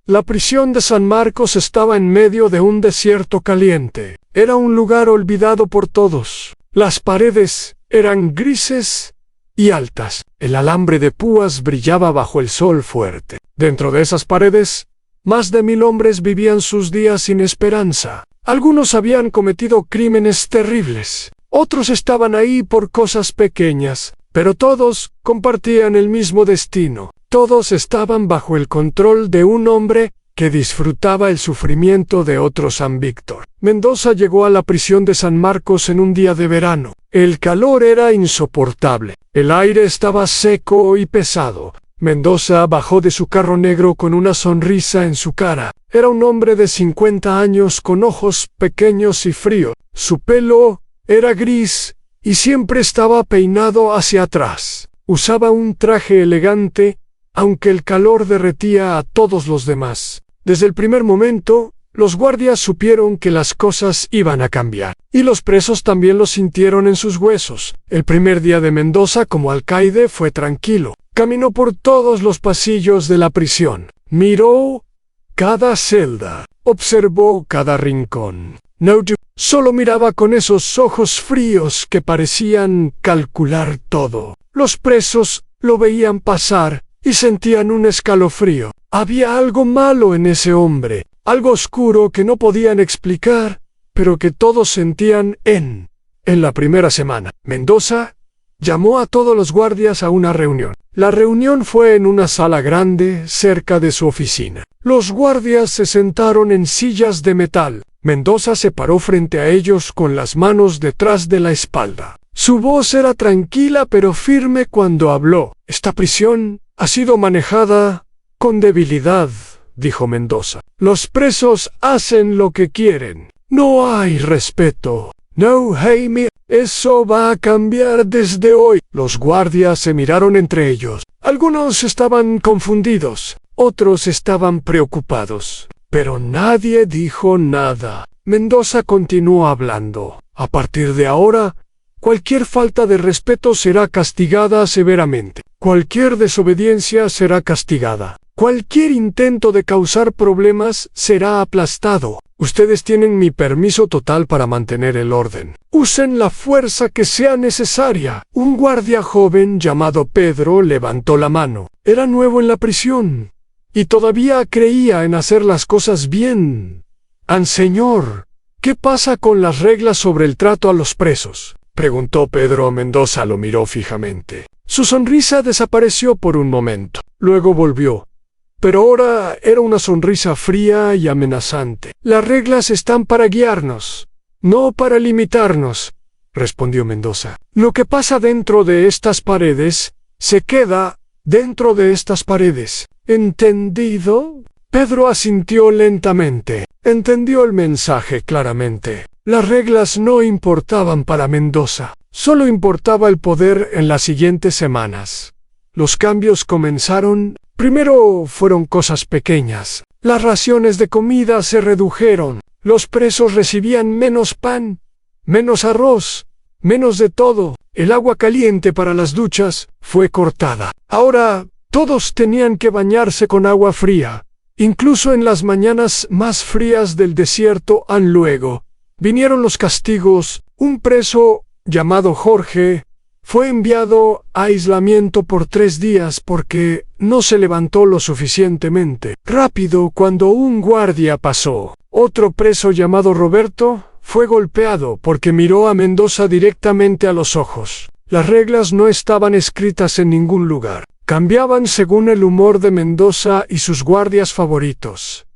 La prisión de San Marcos estaba en medio de un desierto caliente. Era un lugar olvidado por todos. Las paredes eran grises y altas. El alambre de púas brillaba bajo el sol fuerte. Dentro de esas paredes, más de 1000 hombres vivían sus días sin esperanza. Algunos habían cometido crímenes terribles. Otros estaban ahí por cosas pequeñas, pero todos compartían el mismo destino. Todos estaban bajo el control de un hombre que disfrutaba el sufrimiento de otro San Víctor. Mendoza llegó a la prisión de San Marcos en un día de verano. El calor era insoportable. El aire estaba seco y pesado. Mendoza bajó de su carro negro con una sonrisa en su cara. Era un hombre de 50 años con ojos pequeños y fríos. Su pelo era gris y siempre estaba peinado hacia atrás. Usaba un traje elegante, aunque el calor derretía a todos los demás. Desde el primer momento, los guardias supieron que las cosas iban a cambiar. Y los presos también lo sintieron en sus huesos. El primer día de Mendoza como alcaide fue tranquilo. Caminó por todos los pasillos de la prisión. Miró cada celda. Observó cada rincón. Solo miraba con esos ojos fríos que parecían calcular todo. Los presos lo veían pasar y sentían un escalofrío. Había algo malo en ese hombre, algo oscuro que no podían explicar, pero que todos sentían en la primera semana. Mendoza llamó a todos los guardias a una reunión. La reunión fue en una sala grande cerca de su oficina. Los guardias se sentaron en sillas de metal. Mendoza se paró frente a ellos con las manos detrás de la espalda. Su voz era tranquila pero firme cuando habló. Esta prisión ha sido manejada con debilidad, dijo Mendoza. Los presos hacen lo que quieren. No hay respeto. No, Jaime, eso va a cambiar desde hoy. Los guardias se miraron entre ellos. Algunos estaban confundidos, otros estaban preocupados, pero nadie dijo nada. Mendoza continuó hablando. A partir de ahora, cualquier falta de respeto será castigada severamente. Cualquier desobediencia será castigada. Cualquier intento de causar problemas será aplastado. Ustedes tienen mi permiso total para mantener el orden. Usen la fuerza que sea necesaria. Un guardia joven llamado Pedro levantó la mano. Era nuevo en la prisión y todavía creía en hacer las cosas bien. Señor, ¿qué pasa con las reglas sobre el trato a los presos?, preguntó Pedro. Mendoza lo miró fijamente. Su sonrisa desapareció por un momento. Luego volvió. Pero ahora era una sonrisa fría y amenazante. Las reglas están para guiarnos, no para limitarnos, respondió Mendoza. Lo que pasa dentro de estas paredes, se queda dentro de estas paredes. ¿Entendido? Pedro asintió lentamente. Entendió el mensaje claramente. Las reglas no importaban para Mendoza. Solo importaba el poder en las siguientes semanas. Los cambios comenzaron. Primero fueron cosas pequeñas. Las raciones de comida se redujeron. Los presos recibían menos pan, menos arroz, menos de todo. El agua caliente para las duchas fue cortada. Ahora todos tenían que bañarse con agua fría, incluso en las mañanas más frías del desierto. Luego vinieron los castigos. Un preso llamado Jorge fue enviado a aislamiento por 3 días porque no se levantó lo suficientemente rápido cuando un guardia pasó. Otro preso llamado Roberto fue golpeado porque miró a Mendoza directamente a los ojos. Las reglas no estaban escritas en ningún lugar. Cambiaban según el humor de Mendoza y sus guardias favoritos.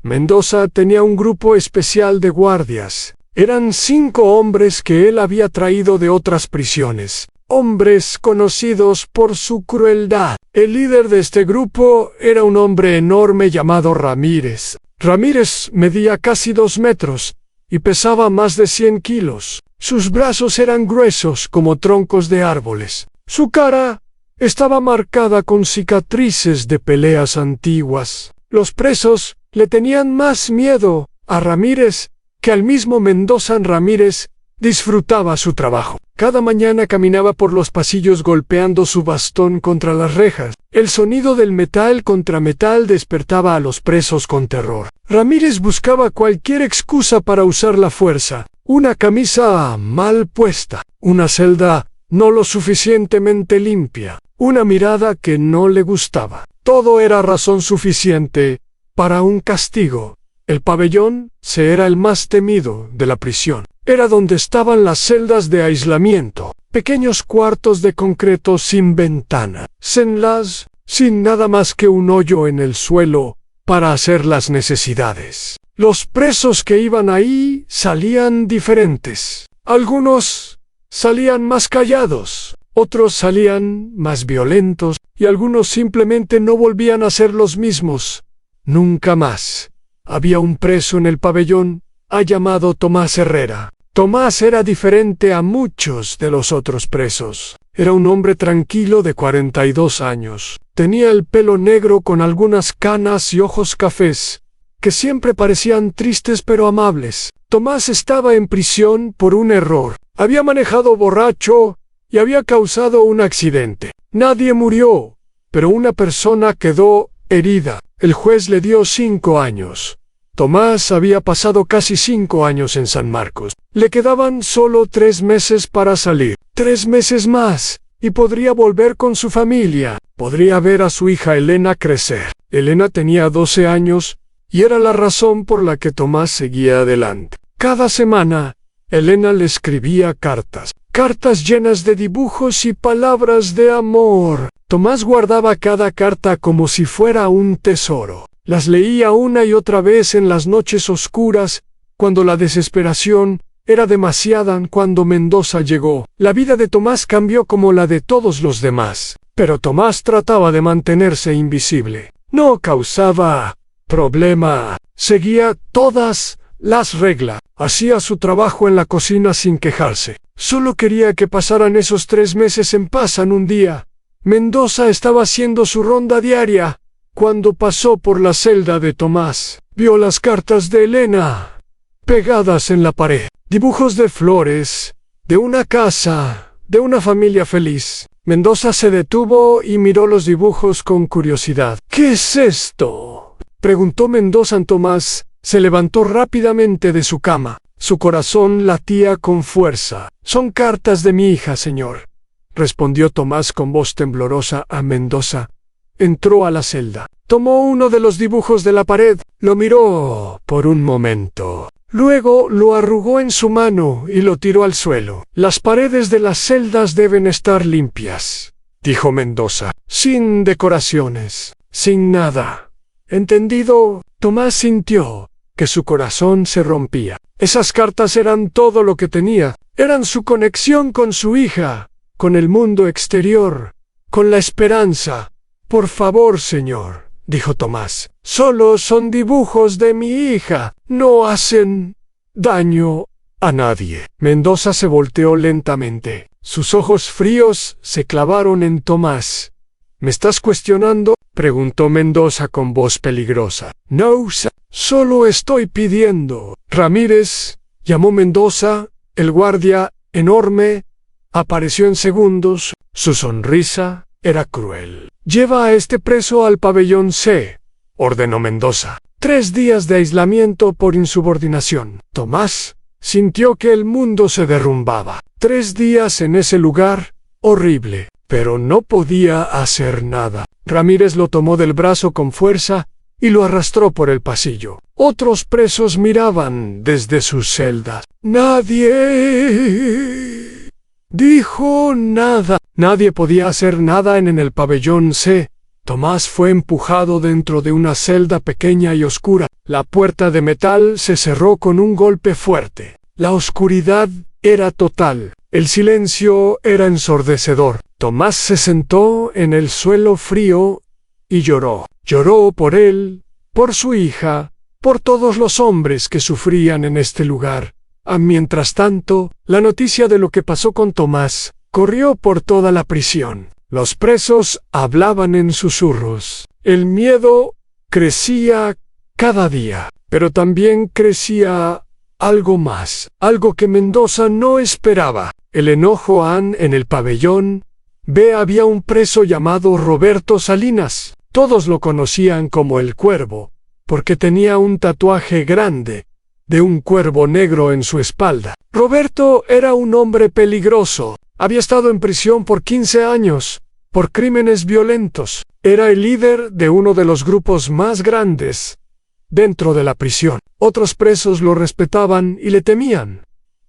Mendoza tenía un grupo especial de guardias. Eran 5 hombres que él había traído de otras prisiones. Hombres conocidos por su crueldad. El líder de este grupo era un hombre enorme llamado Ramírez. Ramírez medía casi 2 metros y pesaba más de 100 kilos. Sus brazos eran gruesos como troncos de árboles. Su cara estaba marcada con cicatrices de peleas antiguas. Los presos le tenían más miedo a Ramírez que al mismo Mendoza. Ramírez disfrutaba su trabajo. Cada mañana caminaba por los pasillos golpeando su bastón contra las rejas. El sonido del metal contra metal despertaba a los presos con terror. Ramírez buscaba cualquier excusa para usar la fuerza. Una camisa mal puesta, una celda no lo suficientemente limpia, una mirada que no le gustaba. Todo era razón suficiente para un castigo. El pabellón C era el más temido de la prisión. Era donde estaban las celdas de aislamiento, pequeños cuartos de concreto sin ventana, celdas sin nada más que un hoyo en el suelo para hacer las necesidades. Los presos que iban ahí salían diferentes. Algunos salían más callados, otros salían más violentos y algunos simplemente no volvían a ser los mismos. Nunca más. Había un preso en el pabellón llamado Tomás Herrera. Tomás era diferente a muchos de los otros presos. Era un hombre tranquilo de 42 años. Tenía el pelo negro con algunas canas y ojos cafés, que siempre parecían tristes pero amables. Tomás estaba en prisión por un error. Había manejado borracho y había causado un accidente. Nadie murió, pero una persona quedó herida. El juez le dio 5 años. Tomás había pasado casi 5 años en San Marcos. Le quedaban solo 3 meses para salir. 3 meses más, y podría volver con su familia. Podría ver a su hija Elena crecer. Elena tenía 12 años, y era la razón por la que Tomás seguía adelante. Cada semana, Elena le escribía cartas llenas de dibujos y palabras de amor. Tomás guardaba cada carta como si fuera un tesoro. Las leía una y otra vez en las noches oscuras, cuando la desesperación era demasiada. Cuando Mendoza llegó, la vida de Tomás cambió como la de todos los demás. Pero Tomás trataba de mantenerse invisible. No causaba problema. Seguía todas las reglas. Hacía su trabajo en la cocina sin quejarse. Solo quería que pasaran esos 3 meses en paz. Un día, Mendoza estaba haciendo su ronda diaria. Cuando pasó por la celda de Tomás, vio las cartas de Elena pegadas en la pared. Dibujos de flores, de una casa, de una familia feliz. Mendoza se detuvo y miró los dibujos con curiosidad. ¿Qué es esto?, preguntó Mendoza a Tomás. Se levantó rápidamente de su cama. Su corazón latía con fuerza. «Son cartas de mi hija, señor», respondió Tomás con voz temblorosa a Mendoza. Entró a la celda. Tomó uno de los dibujos de la pared, lo miró por un momento. Luego lo arrugó en su mano y lo tiró al suelo. «Las paredes de las celdas deben estar limpias», dijo Mendoza. «Sin decoraciones, sin nada». ¿Entendido? Tomás sintió que su corazón se rompía. Esas cartas eran todo lo que tenía. Eran su conexión con su hija, con el mundo exterior, con la esperanza. «Por favor, señor», dijo Tomás, «solo son dibujos de mi hija. No hacen daño a nadie». Mendoza se volteó lentamente. Sus ojos fríos se clavaron en Tomás. «¿Me estás cuestionando?», preguntó Mendoza con voz peligrosa. «No, solo estoy pidiendo». «Ramírez», llamó Mendoza. El guardia, enorme, apareció en segundos. Su sonrisa era cruel. «Lleva a este preso al pabellón C», ordenó Mendoza. 3 días de aislamiento por insubordinación. Tomás sintió que el mundo se derrumbaba. 3 días en ese lugar horrible, pero no podía hacer nada. Ramírez lo tomó del brazo con fuerza y lo arrastró por el pasillo. Otros presos miraban desde sus celdas. Nadie dijo nada. Nadie podía hacer nada en el pabellón C. Tomás fue empujado dentro de una celda pequeña y oscura. La puerta de metal se cerró con un golpe fuerte. La oscuridad era total. El silencio era ensordecedor. Tomás se sentó en el suelo frío y lloró. Lloró por él, por su hija, por todos los hombres que sufrían en este lugar. Mientras tanto, la noticia de lo que pasó con Tomás corrió por toda la prisión. Los presos hablaban en susurros. El miedo crecía cada día, pero también crecía algo más, algo que Mendoza no esperaba. El enojo en el pabellón B había un preso llamado Roberto Salinas. Todos lo conocían como el Cuervo, porque tenía un tatuaje grande de un cuervo negro en su espalda. Roberto era un hombre peligroso. Había estado en prisión por 15 años, por crímenes violentos. Era el líder de uno de los grupos más grandes dentro de la prisión. Otros presos lo respetaban y le temían.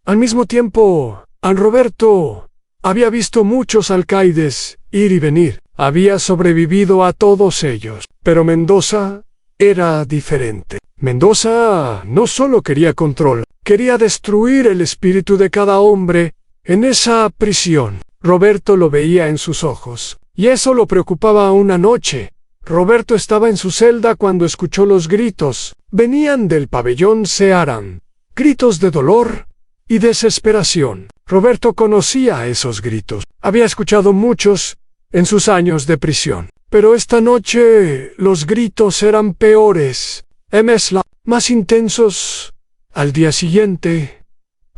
Al mismo tiempo, Roberto había visto muchos alcaides ir y venir. Había sobrevivido a todos ellos. Pero Mendoza era diferente. Mendoza no solo quería control, quería destruir el espíritu de cada hombre en esa prisión. Roberto lo veía en sus ojos, y eso lo preocupaba una noche. Roberto estaba en su celda cuando escuchó los gritos. Venían del pabellón Searan, gritos de dolor y desesperación. Roberto conocía esos gritos. Había escuchado muchos en sus años de prisión. Pero esta noche los gritos eran peores, más intensos. Al día siguiente,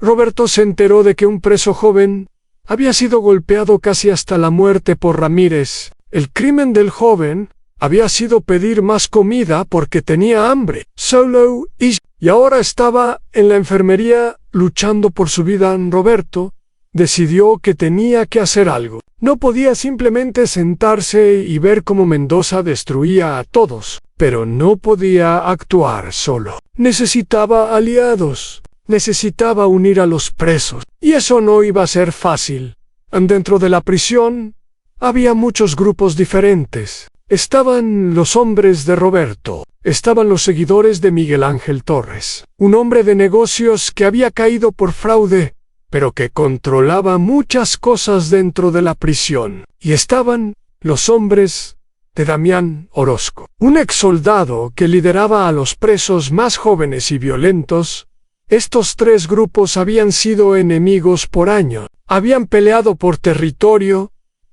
Roberto se enteró de que un preso joven había sido golpeado casi hasta la muerte por Ramírez. El crimen del joven había sido pedir más comida porque tenía hambre. Y ahora estaba en la enfermería luchando por su vida. Roberto decidió que tenía que hacer algo. No podía simplemente sentarse y ver cómo Mendoza destruía a todos, pero no podía actuar solo. Necesitaba aliados, necesitaba unir a los presos, y eso no iba a ser fácil. Dentro de la prisión había muchos grupos diferentes. Estaban los hombres de Roberto, estaban los seguidores de Miguel Ángel Torres, un hombre de negocios que había caído por fraude, pero que controlaba muchas cosas dentro de la prisión. Y estaban los hombres de Damián Orozco, un exsoldado que lideraba a los presos más jóvenes y violentos. Estos tres grupos habían sido enemigos por años, habían peleado por territorio,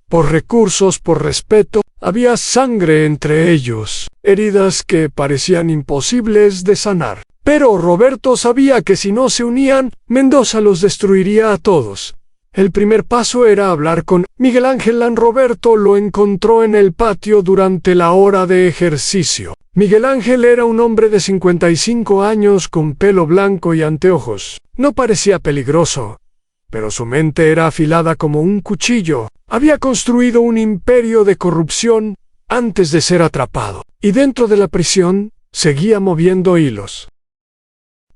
por recursos, por respeto. Había sangre entre ellos, heridas que parecían imposibles de sanar. Pero Roberto sabía que si no se unían, Mendoza los destruiría a todos. El primer paso era hablar con Miguel Ángel. Roberto lo encontró en el patio durante la hora de ejercicio. Miguel Ángel era un hombre de 55 años con pelo blanco y anteojos. No parecía peligroso, pero su mente era afilada como un cuchillo. Había construido un imperio de corrupción antes de ser atrapado, y dentro de la prisión seguía moviendo hilos.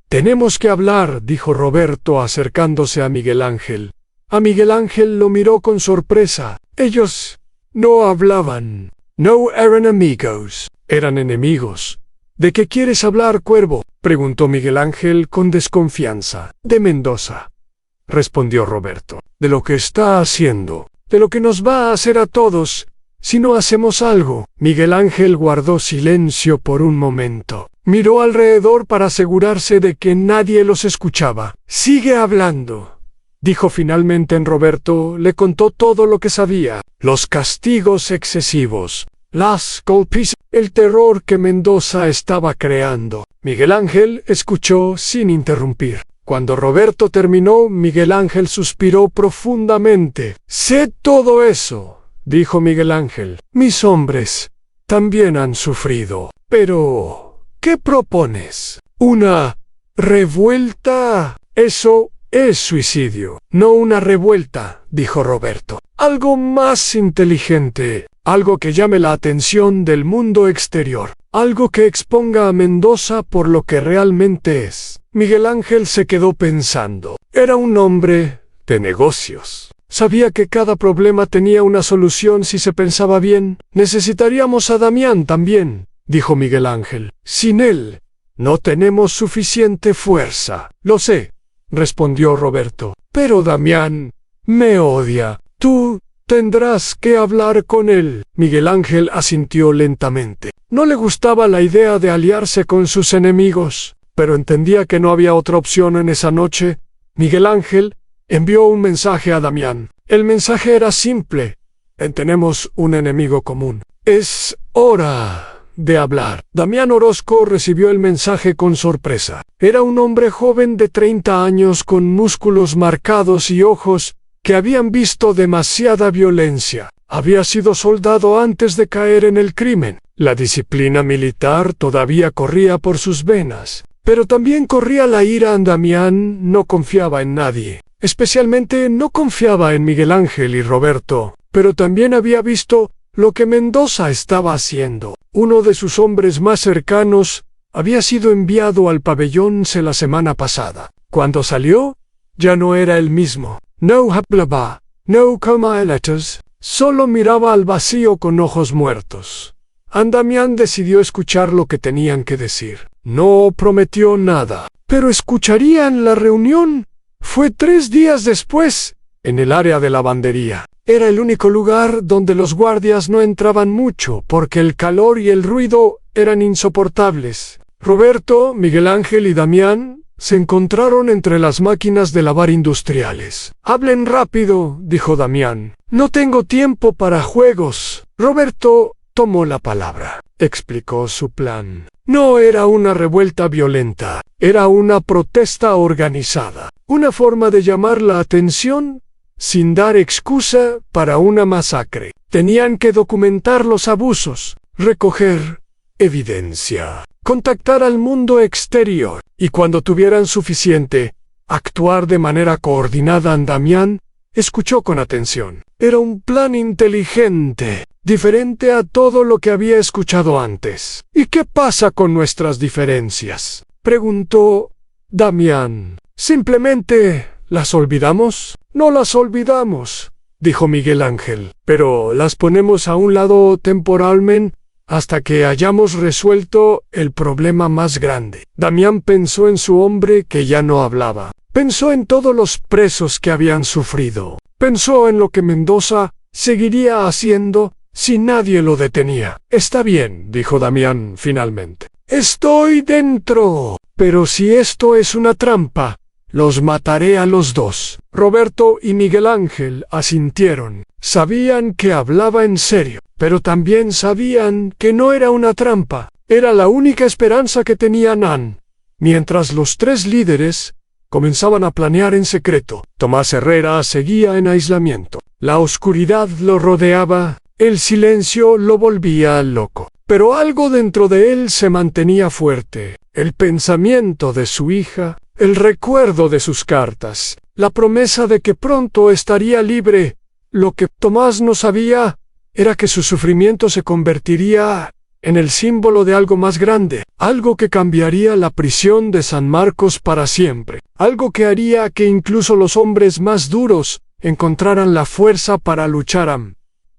«Tenemos que hablar», dijo Roberto acercándose a Miguel Ángel. A Miguel Ángel lo miró con sorpresa. Ellos no hablaban. No eran amigos. Eran enemigos. «¿De qué quieres hablar, Cuervo?», preguntó Miguel Ángel con desconfianza. «De Mendoza», respondió Roberto. «De lo que está haciendo. De lo que nos va a hacer a todos si no hacemos algo». Miguel Ángel guardó silencio por un momento. Miró alrededor para asegurarse de que nadie los escuchaba. «Sigue hablando», dijo finalmente Roberto. Le contó todo lo que sabía. Los castigos excesivos, las golpes, el terror que Mendoza estaba creando. Miguel Ángel escuchó sin interrumpir. Cuando Roberto terminó, Miguel Ángel suspiró profundamente. «Sé todo eso», dijo Miguel Ángel. «Mis hombres también han sufrido. Pero, ¿qué propones? ¿Una revuelta? Eso es suicidio». «No una revuelta», dijo Roberto. «Algo más inteligente, algo que llame la atención del mundo exterior, algo que exponga a Mendoza por lo que realmente es». Miguel Ángel se quedó pensando. Era un hombre de negocios. Sabía que cada problema tenía una solución si se pensaba bien. «Necesitaríamos a Damián también», dijo Miguel Ángel. «Sin él no tenemos suficiente fuerza». «Lo sé», respondió Roberto. «Pero Damián me odia. Tú tendrás que hablar con él». Miguel Ángel asintió lentamente. No le gustaba la idea de aliarse con sus enemigos, pero entendía que no había otra opción en esa noche. Miguel Ángel envió un mensaje a Damián. El mensaje era simple. «Tenemos un enemigo común. Es hora de hablar. Damián Orozco recibió el mensaje con sorpresa. Era un hombre joven de 30 años con músculos marcados y ojos que habían visto demasiada violencia. Había sido soldado antes de caer en el crimen. La disciplina militar todavía corría por sus venas, pero también corría la ira. Damián no confiaba en nadie. Especialmente no confiaba en Miguel Ángel y Roberto, pero también había visto lo que Mendoza estaba haciendo. Uno de sus hombres más cercanos había sido enviado al pabellón la semana pasada. Cuando salió, ya no era el mismo. No hablaba, no comía letras, solo miraba al vacío con ojos muertos. Damián decidió escuchar lo que tenían que decir. No prometió nada, pero escucharían la reunión. Fue 3 días después, en el área de lavandería. Era el único lugar donde los guardias no entraban mucho porque el calor y el ruido eran insoportables. Roberto, Miguel Ángel y Damián se encontraron entre las máquinas de lavar industriales. «Hablen rápido», dijo Damián. «No tengo tiempo para juegos». Roberto tomó la palabra. Explicó su plan. No era una revuelta violenta, era una protesta organizada. Una forma de llamar la atención sin dar excusa para una masacre. Tenían que documentar los abusos, recoger evidencia, contactar al mundo exterior y cuando tuvieran suficiente, actuar de manera coordinada. Damián escuchó con atención. Era un plan inteligente, diferente a todo lo que había escuchado antes. ¿Y qué pasa con nuestras diferencias?, preguntó Damián. ¿Simplemente las olvidamos? No las olvidamos, dijo Miguel Ángel, pero las ponemos a un lado temporalmente hasta que hayamos resuelto el problema más grande. Damián pensó en su hombre que ya no hablaba. Pensó en todos los presos que habían sufrido. Pensó en lo que Mendoza seguiría haciendo si nadie lo detenía. Está bien, dijo Damián finalmente. Estoy dentro. Pero si esto es una trampa, los mataré a los dos. Roberto y Miguel Ángel asintieron. Sabían que hablaba en serio, pero también sabían que no era una trampa. Era la única esperanza que tenían. Mientras los 3 líderes comenzaban a planear en secreto, Tomás Herrera seguía en aislamiento. La oscuridad lo rodeaba, el silencio lo volvía loco. Pero algo dentro de él se mantenía fuerte. El pensamiento de su hija, el recuerdo de sus cartas, la promesa de que pronto estaría libre. Lo que Tomás no sabía era que su sufrimiento se convertiría en el símbolo de algo más grande, algo que cambiaría la prisión de San Marcos para siempre, algo que haría que incluso los hombres más duros encontraran la fuerza para luchar.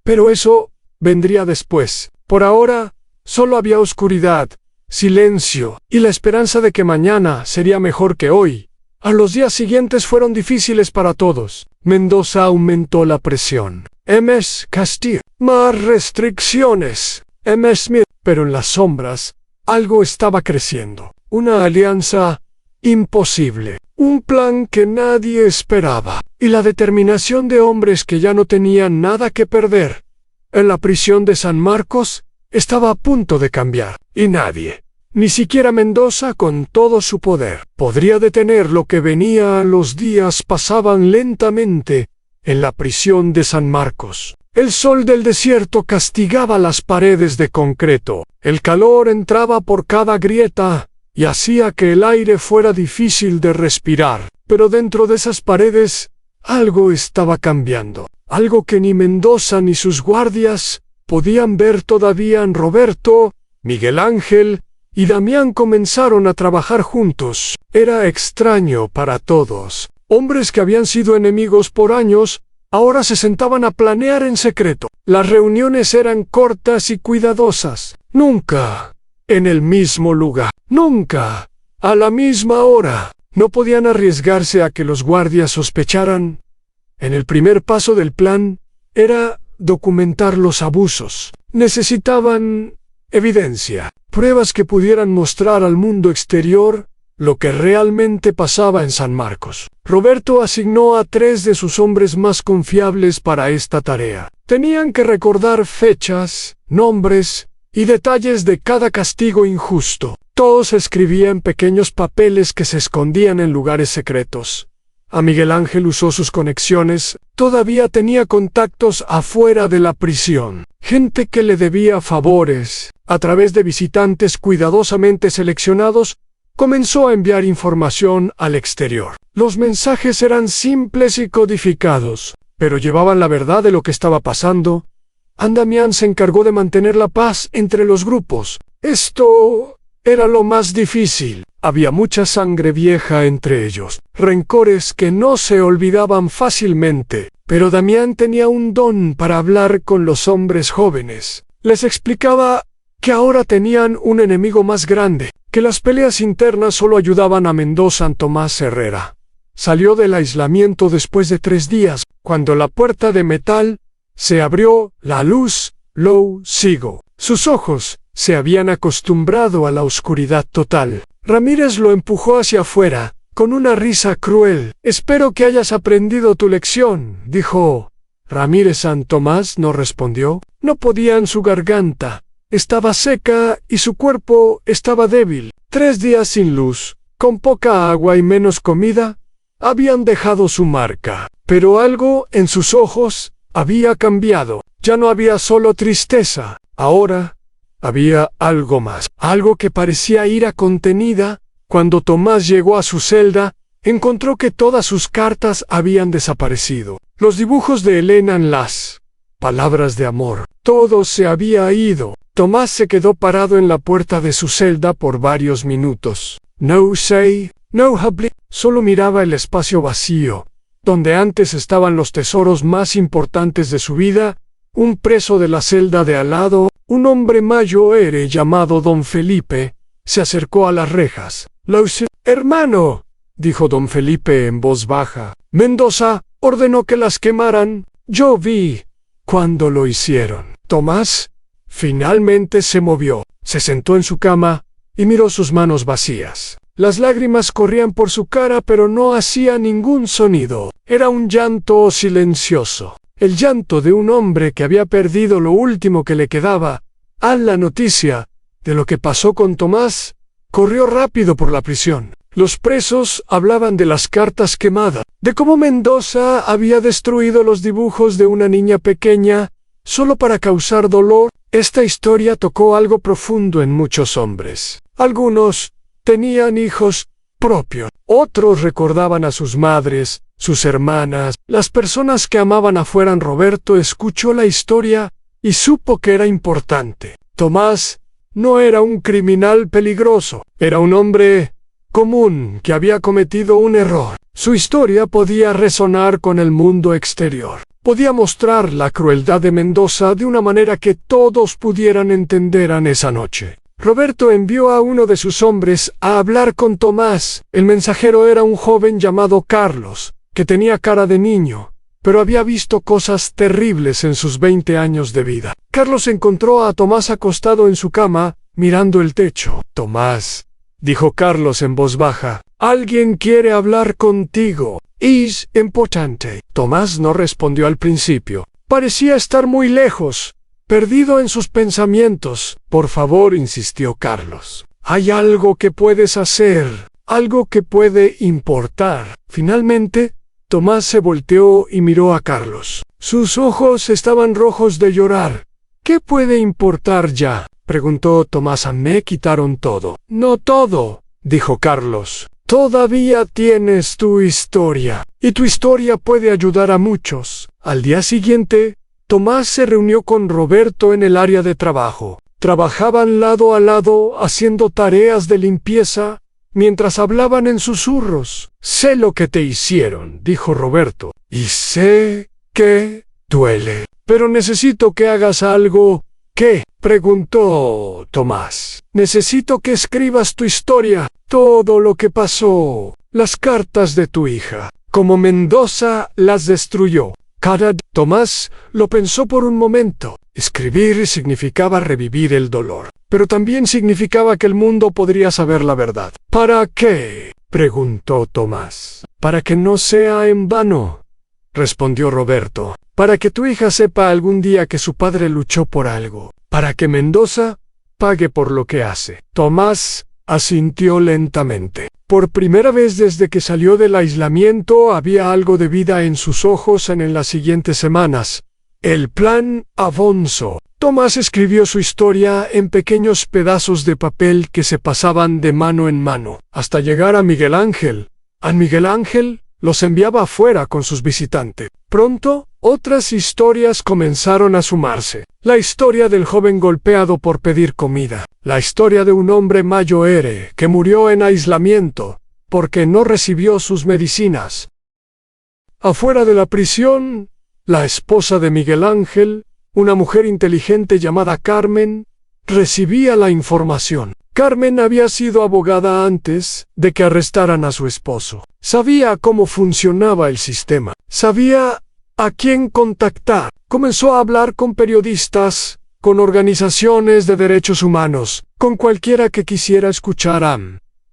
Pero eso vendría después. Por ahora, solo había oscuridad, silencio y la esperanza de que mañana sería mejor que hoy. Los días siguientes fueron difíciles para todos. Mendoza aumentó la presión. MS Castillo. Más restricciones. MS Smith. Pero en las sombras, algo estaba creciendo. Una alianza imposible. Un plan que nadie esperaba. Y la determinación de hombres que ya no tenían nada que perder. En la prisión de San Marcos estaba a punto de cambiar. Y nadie, ni siquiera Mendoza con todo su poder, podría detener lo que venía. Los días pasaban lentamente en la prisión de San Marcos. El sol del desierto castigaba las paredes de concreto. El calor entraba por cada grieta y hacía que el aire fuera difícil de respirar. Pero dentro de esas paredes, algo estaba cambiando. Algo que ni Mendoza ni sus guardias podían ver todavía. Roberto, Miguel Ángel y Damián comenzaron a trabajar juntos. Era extraño para todos. Hombres que habían sido enemigos por años, ahora se sentaban a planear en secreto. Las reuniones eran cortas y cuidadosas. Nunca en el mismo lugar. Nunca a la misma hora. No podían arriesgarse a que los guardias sospecharan. El primer paso del plan era documentar los abusos. Necesitaban evidencia, pruebas que pudieran mostrar al mundo exterior lo que realmente pasaba en San Marcos. Roberto asignó a 3 de sus hombres más confiables para esta tarea. Tenían que recordar fechas, nombres y detalles de cada castigo injusto. Todo se escribía en pequeños papeles que se escondían en lugares secretos. A Miguel Ángel usó sus conexiones, todavía tenía contactos afuera de la prisión, gente que le debía favores. A través de visitantes cuidadosamente seleccionados, comenzó a enviar información al exterior. Los mensajes eran simples y codificados, pero llevaban la verdad de lo que estaba pasando. Andamián se encargó de mantener la paz entre los grupos. Esto era lo más difícil. Había mucha sangre vieja entre ellos, rencores que no se olvidaban fácilmente, pero Damián tenía un don para hablar con los hombres jóvenes. Les explicaba que ahora tenían un enemigo más grande, que las peleas internas solo ayudaban a Mendoza. Tomás Herrera salió del aislamiento después de 3 días, cuando la puerta de metal se abrió. La luz lo siguió. Sus ojos se habían acostumbrado a la oscuridad total. Ramírez lo empujó hacia afuera, con una risa cruel. «Espero que hayas aprendido tu lección», dijo. Ramírez. San Tomás no respondió. No podía en su garganta. Estaba seca y su cuerpo estaba débil. 3 días sin luz, con poca agua y menos comida, habían dejado su marca. Pero algo en sus ojos había cambiado. Ya no había solo tristeza. Ahora había algo más, algo que parecía ira contenida. Cuando Tomás llegó a su celda, encontró que todas sus cartas habían desaparecido. Los dibujos de Elena en las palabras de amor. Todo se había ido. Tomás se quedó parado en la puerta de su celda por varios minutos. No sé, no hablé. Solo miraba el espacio vacío, donde antes estaban los tesoros más importantes de su vida. Un preso de la celda de al lado, un hombre mayor llamado Don Felipe, se acercó a las rejas. «Hermano», dijo Don Felipe en voz baja, «Mendoza ordenó que las quemaran. Yo vi cuando lo hicieron». Tomás finalmente se movió, se sentó en su cama y miró sus manos vacías. Las lágrimas corrían por su cara, pero no hacía ningún sonido. Era un llanto silencioso. El llanto de un hombre que había perdido lo último que le quedaba. La noticia de lo que pasó con Tomás corrió rápido por la prisión. Los presos hablaban de las cartas quemadas, de cómo Mendoza había destruido los dibujos de una niña pequeña solo para causar dolor. Esta historia tocó algo profundo en muchos hombres. Algunos tenían hijos propios, otros recordaban a sus madres, sus hermanas, las personas que amaban afuera. Roberto escuchó la historia y supo que era importante. Tomás no era un criminal peligroso, era un hombre común que había cometido un error. Su historia podía resonar con el mundo exterior. Podía mostrar la crueldad de Mendoza de una manera que todos pudieran entender. En esa noche, Roberto envió a uno de sus hombres a hablar con Tomás. El mensajero era un joven llamado Carlos, que tenía cara de niño, pero había visto cosas terribles en sus 20 años de vida. Carlos encontró a Tomás acostado en su cama, mirando el techo. «Tomás», dijo Carlos en voz baja, «alguien quiere hablar contigo. Es importante». Tomás no respondió al principio. Parecía estar muy lejos, perdido en sus pensamientos. «Por favor», insistió Carlos, «hay algo que puedes hacer, algo que puede importar». Finalmente, Tomás se volteó y miró a Carlos. Sus ojos estaban rojos de llorar. «¿Qué puede importar ya?», preguntó Tomás. «Me quitaron todo». «No todo», dijo Carlos. «Todavía tienes tu historia, y tu historia puede ayudar a muchos». Al día siguiente, Tomás se reunió con Roberto en el área de trabajo. Trabajaban lado a lado haciendo tareas de limpieza, mientras hablaban en susurros. «Sé lo que te hicieron», dijo Roberto, «y sé que duele. Pero necesito que hagas algo». «¿Qué?», preguntó Tomás. «Necesito que escribas tu historia, todo lo que pasó, las cartas de tu hija, cómo Mendoza las destruyó». Tomás lo pensó por un momento. Escribir significaba revivir el dolor, pero también significaba que el mundo podría saber la verdad. «¿Para qué?», preguntó Tomás. «Para que no sea en vano», respondió Roberto. «Para que tu hija sepa algún día que su padre luchó por algo. Para que Mendoza pague por lo que hace. Tomás asintió lentamente. Por primera vez desde que salió del aislamiento había algo de vida en sus ojos en las siguientes semanas. El plan avanzó. Tomás escribió su historia en pequeños pedazos de papel que se pasaban de mano en mano, hasta llegar a Miguel Ángel. A Miguel Ángel los enviaba afuera con sus visitantes. Pronto, otras historias comenzaron a sumarse. La historia del joven golpeado por pedir comida. La historia de un hombre mayor que murió en aislamiento porque no recibió sus medicinas. Afuera de la prisión, la esposa de Miguel Ángel, una mujer inteligente llamada Carmen, recibía la información. Carmen había sido abogada antes de que arrestaran a su esposo. Sabía cómo funcionaba el sistema. Sabía a quién contactar. Comenzó a hablar con periodistas, con organizaciones de derechos humanos, con cualquiera que quisiera escuchar a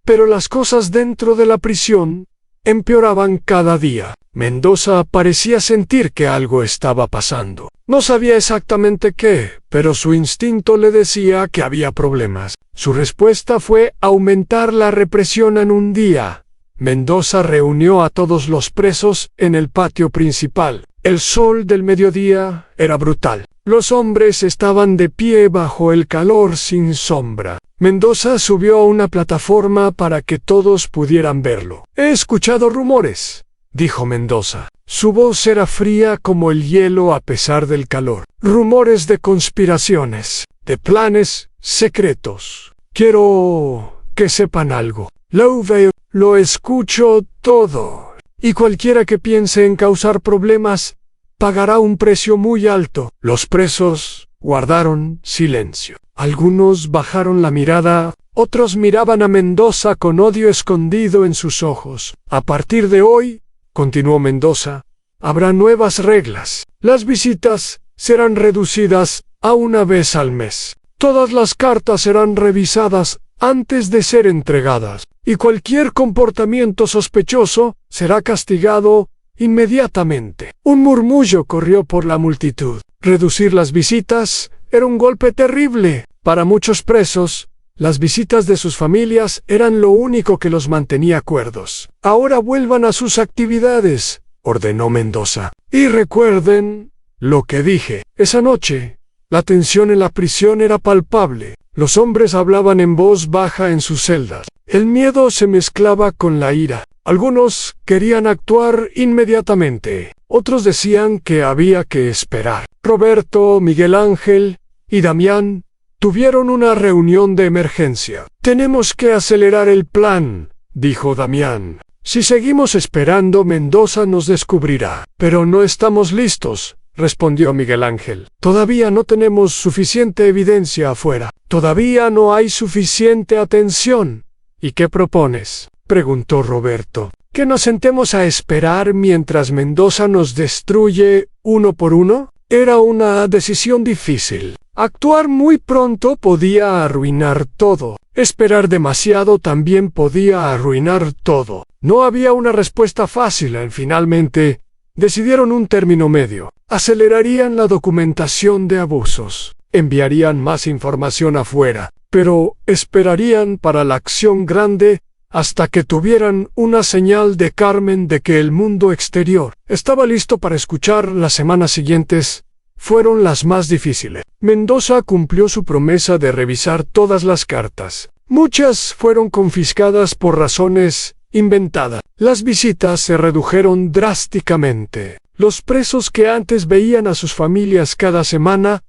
Pero las cosas dentro de la prisión empeoraban cada día. Mendoza parecía sentir que algo estaba pasando. No sabía exactamente qué, pero su instinto le decía que había problemas. Su respuesta fue aumentar la represión en un día. Mendoza reunió a todos los presos en el patio principal. El sol del mediodía era brutal. Los hombres estaban de pie bajo el calor sin sombra. Mendoza subió a una plataforma para que todos pudieran verlo. «He escuchado rumores», dijo Mendoza. Su voz era fría como el hielo a pesar del calor. «Rumores de conspiraciones, de planes secretos. Quiero que sepan algo. Lo veo, lo escucho todo. Y cualquiera que piense en causar problemas pagará un precio muy alto». Los presos guardaron silencio. Algunos bajaron la mirada, otros miraban a Mendoza con odio escondido en sus ojos. «A partir de hoy», continuó Mendoza, «habrá nuevas reglas. Las visitas serán reducidas a una vez al mes. Todas las cartas serán revisadas antes de ser entregadas, y cualquier comportamiento sospechoso será castigado inmediatamente». Un murmullo corrió por la multitud. Reducir las visitas era un golpe terrible. Para muchos presos, las visitas de sus familias eran lo único que los mantenía cuerdos. «Ahora vuelvan a sus actividades», ordenó Mendoza. «Y recuerden lo que dije». Esa noche, la tensión en la prisión era palpable. Los hombres hablaban en voz baja en sus celdas. El miedo se mezclaba con la ira. Algunos querían actuar inmediatamente. Otros decían que había que esperar. Roberto, Miguel Ángel y Damián tuvieron una reunión de emergencia. «Tenemos que acelerar el plan», dijo Damián. «Si seguimos esperando, Mendoza nos descubrirá». «Pero no estamos listos», respondió Miguel Ángel. «Todavía no tenemos suficiente evidencia afuera. Todavía no hay suficiente atención». «¿Y qué propones?», preguntó Roberto. «¿Que nos sentemos a esperar mientras Mendoza nos destruye uno por uno?» Era una decisión difícil. Actuar muy pronto podía arruinar todo. Esperar demasiado también podía arruinar todo. No había una respuesta fácil. Finalmente, decidieron un término medio. Acelerarían la documentación de abusos. Enviarían más información afuera, pero esperarían para la acción grande hasta que tuvieran una señal de Carmen de que el mundo exterior estaba listo para escuchar. Las semanas siguientes fueron las más difíciles. Mendoza cumplió su promesa de revisar todas las cartas. Muchas fueron confiscadas por razones inventadas. Las visitas se redujeron drásticamente. Los presos que antes veían a sus familias cada semana,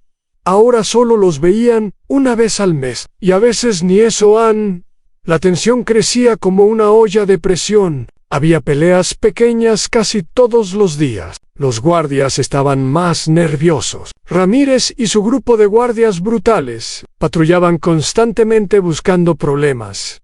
ahora solo los veían una vez al mes, y a veces ni eso. La tensión crecía como una olla de presión. Había peleas pequeñas casi todos los días. Los guardias estaban más nerviosos. Ramírez y su grupo de guardias brutales patrullaban constantemente buscando problemas.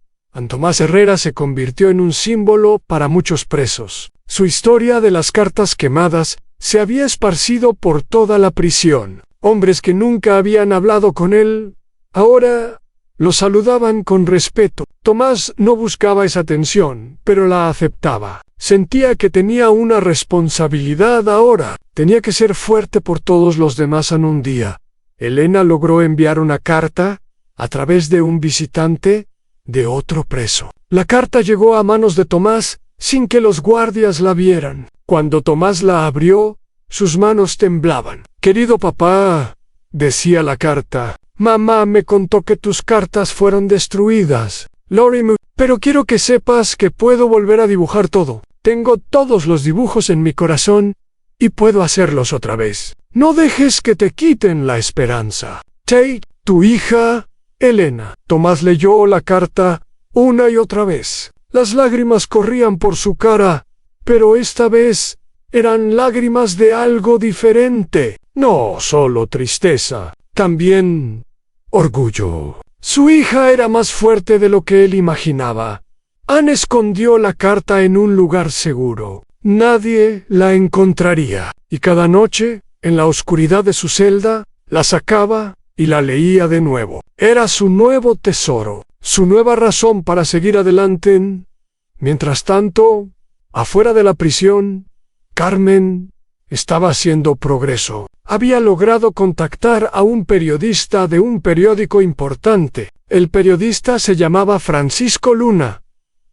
Tomás Herrera se convirtió en un símbolo para muchos presos. Su historia de las cartas quemadas se había esparcido por toda la prisión. Hombres que nunca habían hablado con él, ahora lo saludaban con respeto. Tomás no buscaba esa atención, pero la aceptaba. Sentía que tenía una responsabilidad ahora. Tenía que ser fuerte por todos los demás en un día. Elena logró enviar una carta a través de un visitante de otro preso. La carta llegó a manos de Tomás sin que los guardias la vieran. Cuando Tomás la abrió, sus manos temblaban. «Querido papá», decía la carta, «mamá me contó que tus cartas fueron destruidas. Lorimer, pero quiero que sepas que puedo volver a dibujar todo. Tengo todos los dibujos en mi corazón y puedo hacerlos otra vez. No dejes que te quiten la esperanza. Tate, tu hija, Elena». Tomás leyó la carta una y otra vez. Las lágrimas corrían por su cara, pero esta vez eran lágrimas de algo diferente. No solo tristeza, también orgullo. Su hija era más fuerte de lo que él imaginaba. Anne escondió la carta en un lugar seguro. Nadie la encontraría. Y cada noche, en la oscuridad de su celda, la sacaba y la leía de nuevo. Era su nuevo tesoro, su nueva razón para seguir adelante. Mientras tanto, afuera de la prisión, Carmen estaba haciendo progreso. Había logrado contactar a un periodista de un periódico importante. El periodista se llamaba Francisco Luna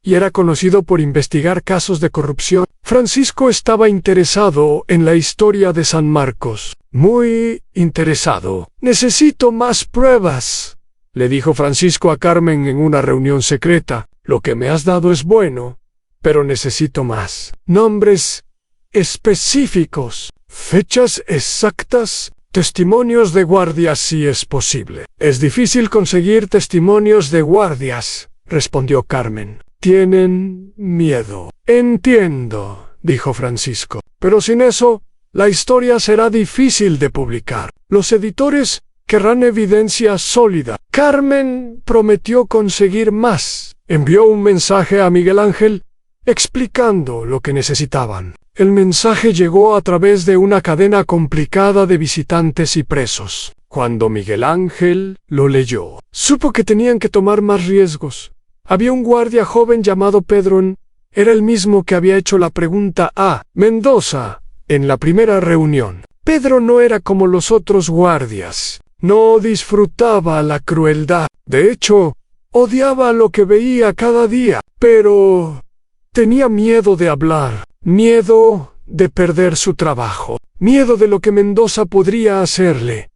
y era conocido por investigar casos de corrupción. Francisco estaba interesado en la historia de San Marcos. Muy interesado. «Necesito más pruebas», le dijo Francisco a Carmen en una reunión secreta. «Lo que me has dado es bueno, pero necesito más. Nombres específicos, fechas exactas, testimonios de guardias si es posible». «Es difícil conseguir testimonios de guardias», respondió Carmen. «Tienen miedo». «Entiendo», dijo Francisco. «Pero sin eso, la historia será difícil de publicar. Los editores querrán evidencia sólida». Carmen prometió conseguir más. Envió un mensaje a Miguel Ángel explicando lo que necesitaban. El mensaje llegó a través de una cadena complicada de visitantes y presos. Cuando Miguel Ángel lo leyó, supo que tenían que tomar más riesgos. Había un guardia joven llamado Pedro. Era el mismo que había hecho la pregunta a Mendoza en la primera reunión. Pedro no era como los otros guardias. No disfrutaba la crueldad. De hecho, odiaba lo que veía cada día. Pero tenía miedo de hablar. Miedo de perder su trabajo. Miedo de lo que Mendoza podría hacerle.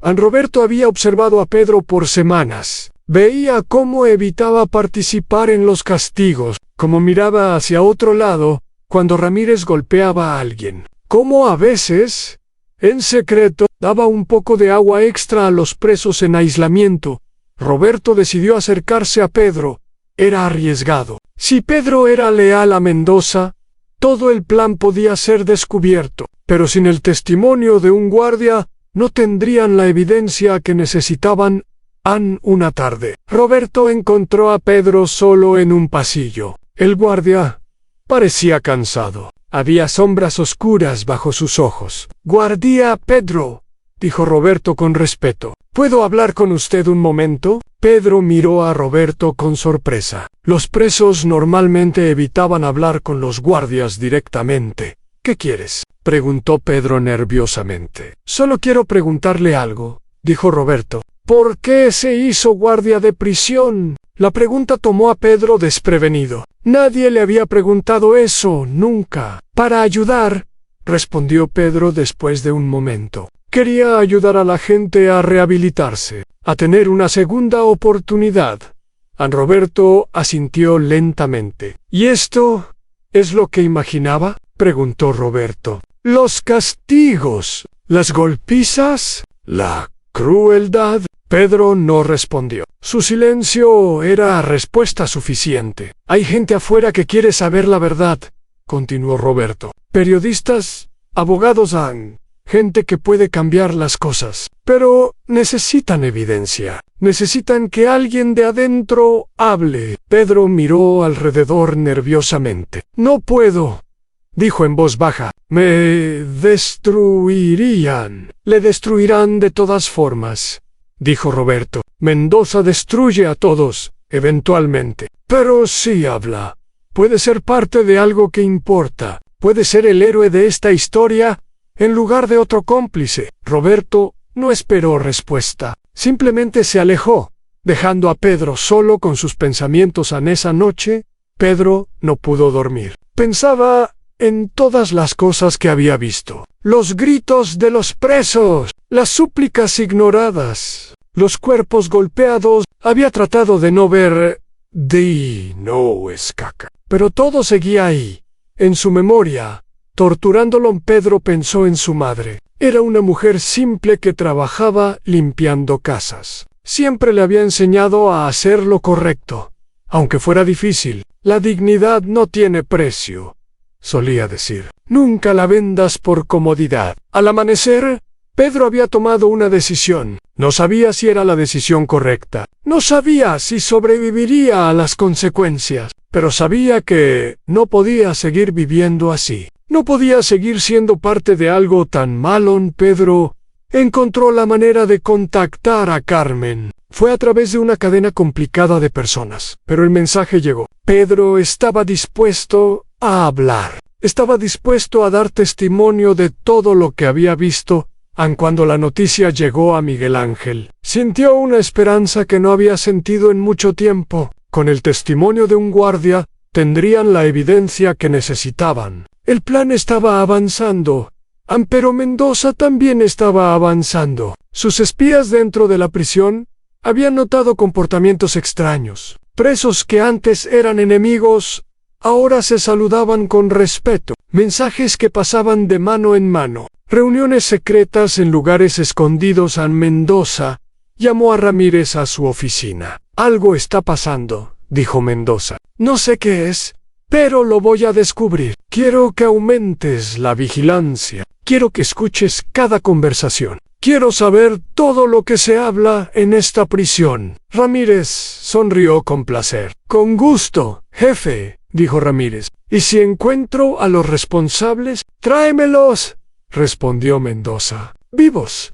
An Roberto había observado a Pedro por semanas. Veía cómo evitaba participar en los castigos, cómo miraba hacia otro lado cuando Ramírez golpeaba a alguien, cómo a veces, en secreto, daba un poco de agua extra a los presos en aislamiento. Roberto decidió acercarse a Pedro. Era arriesgado. Si Pedro era leal a Mendoza, todo el plan podía ser descubierto, pero sin el testimonio de un guardia, no tendrían la evidencia que necesitaban. Una tarde, Roberto encontró a Pedro solo en un pasillo. El guardia parecía cansado. Había sombras oscuras bajo sus ojos. «Guardia Pedro», dijo Roberto con respeto. «¿Puedo hablar con usted un momento?» Pedro miró a Roberto con sorpresa. Los presos normalmente evitaban hablar con los guardias directamente. «¿Qué quieres?», preguntó Pedro nerviosamente. «Solo quiero preguntarle algo», dijo Roberto. «¿Por qué se hizo guardia de prisión?». La pregunta tomó a Pedro desprevenido. Nadie le había preguntado eso nunca. «Para ayudar», respondió Pedro después de un momento. «Quería ayudar a la gente a rehabilitarse, a tener una segunda oportunidad». An Roberto asintió lentamente. «¿Y esto es lo que imaginaba?», preguntó Roberto. «Los castigos, las golpizas, la crueldad». Pedro no respondió. Su silencio era respuesta suficiente. «Hay gente afuera que quiere saber la verdad», continuó Roberto. «Periodistas, abogados, gente que puede cambiar las cosas. Pero necesitan evidencia. Necesitan que alguien de adentro hable». Pedro miró alrededor nerviosamente. «No puedo», dijo en voz baja. «Me destruirían». «Le destruirán de todas formas», dijo Roberto. «Mendoza destruye a todos, eventualmente. Pero sí habla. Puede ser parte de algo que importa. Puede ser el héroe de esta historia en lugar de otro cómplice». Roberto no esperó respuesta. Simplemente se alejó. dejando a Pedro solo con sus pensamientos en esa noche. Pedro no pudo dormir. Pensaba en todas las cosas que había visto. Los gritos de los presos, las súplicas ignoradas, los cuerpos golpeados. Había tratado de no ver. No es caca. Pero todo seguía ahí, en su memoria. Torturándolo, Pedro pensó en su madre. Era una mujer simple que trabajaba limpiando casas. Siempre le había enseñado a hacer lo correcto, aunque fuera difícil. La dignidad no tiene precio, solía decir. Nunca la vendas por comodidad. Al amanecer, Pedro había tomado una decisión. No sabía si era la decisión correcta. No sabía si sobreviviría a las consecuencias, pero sabía que no podía seguir viviendo así. No podía seguir siendo parte de algo tan malo. Pedro encontró la manera de contactar a Carmen. Fue a través de una cadena complicada de personas, pero el mensaje llegó. Pedro estaba dispuesto a hablar. Estaba dispuesto a dar testimonio de todo lo que había visto. Cuando la noticia llegó a Miguel Ángel, sintió una esperanza que no había sentido en mucho tiempo. Con el testimonio de un guardia, tendrían la evidencia que necesitaban. El plan estaba avanzando. Pero Mendoza también estaba avanzando. Sus espías dentro de la prisión habían notado comportamientos extraños. Presos que antes eran enemigos, ahora se saludaban con respeto. Mensajes que pasaban de mano en mano. Reuniones secretas en lugares escondidos. Mendoza llamó a Ramírez a su oficina. Algo está pasando, dijo Mendoza. No sé qué es, pero lo voy a descubrir. Quiero que aumentes la vigilancia. Quiero que escuches cada conversación. Quiero saber todo lo que se habla en esta prisión. Ramírez sonrió con placer. Con gusto, jefe, dijo Ramírez. Y si encuentro a los responsables, tráemelos, respondió Mendoza. Vivos.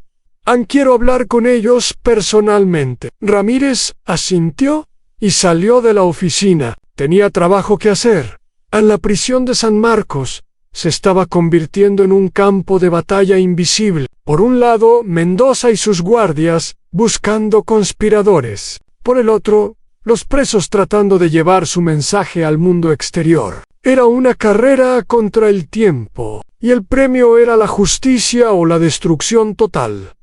Quiero hablar con ellos personalmente. Ramírez asintió y salió de la oficina. Tenía trabajo que hacer. La prisión de San Marcos se estaba convirtiendo en un campo de batalla invisible. Por un lado, Mendoza y sus guardias buscando conspiradores. Por el otro, los presos tratando de llevar su mensaje al mundo exterior. Era una carrera contra el tiempo, y el premio era la justicia o la destrucción total.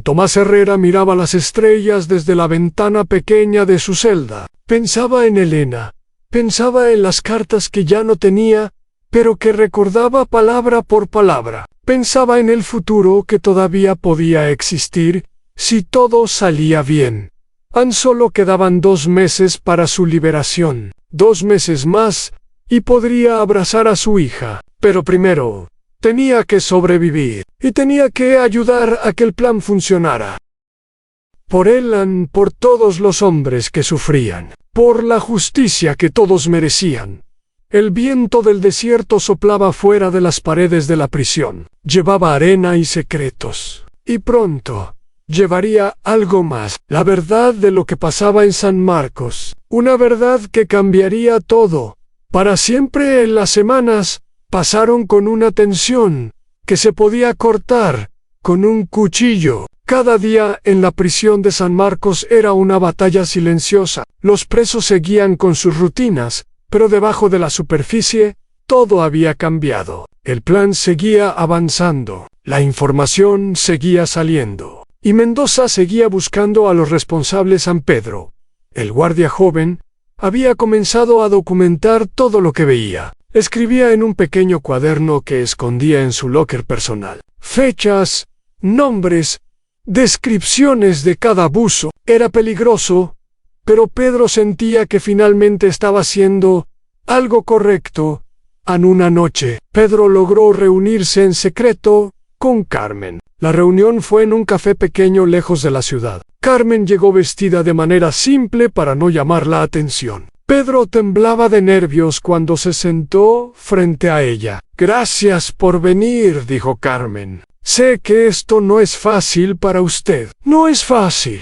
Tomás Herrera miraba las estrellas desde la ventana pequeña de su celda. Pensaba en Elena. Pensaba en las cartas que ya no tenía, pero que recordaba palabra por palabra. Pensaba en el futuro que todavía podía existir, si todo salía bien. Solo quedaban 2 meses para su liberación. 2 meses más, y podría abrazar a su hija. Pero primero, tenía que sobrevivir, y tenía que ayudar a que el plan funcionara. Por él, por todos los hombres que sufrían, por la justicia que todos merecían. El viento del desierto soplaba fuera de las paredes de la prisión. Llevaba arena y secretos. Y pronto, llevaría algo más. La verdad de lo que pasaba en San Marcos. Una verdad que cambiaría todo. Para siempre. Las semanas pasaron con una tensión que se podía cortar con un cuchillo. Cada día en la prisión de San Marcos era una batalla silenciosa. Los presos seguían con sus rutinas, pero debajo de la superficie, todo había cambiado. El plan seguía avanzando, la información seguía saliendo, y Mendoza seguía buscando a los responsables. San Pedro, el guardia joven, había comenzado a documentar todo lo que veía. Escribía en un pequeño cuaderno que escondía en su locker personal. Fechas, nombres, descripciones de cada abuso. Era peligroso, pero Pedro sentía que finalmente estaba haciendo algo correcto. En una noche, Pedro logró reunirse en secreto con Carmen. La reunión fue en un café pequeño lejos de la ciudad. Carmen llegó vestida de manera simple para no llamar la atención. Pedro temblaba de nervios cuando se sentó frente a ella. «Gracias por venir», dijo Carmen. «Sé que esto no es fácil para usted». «No es fácil»,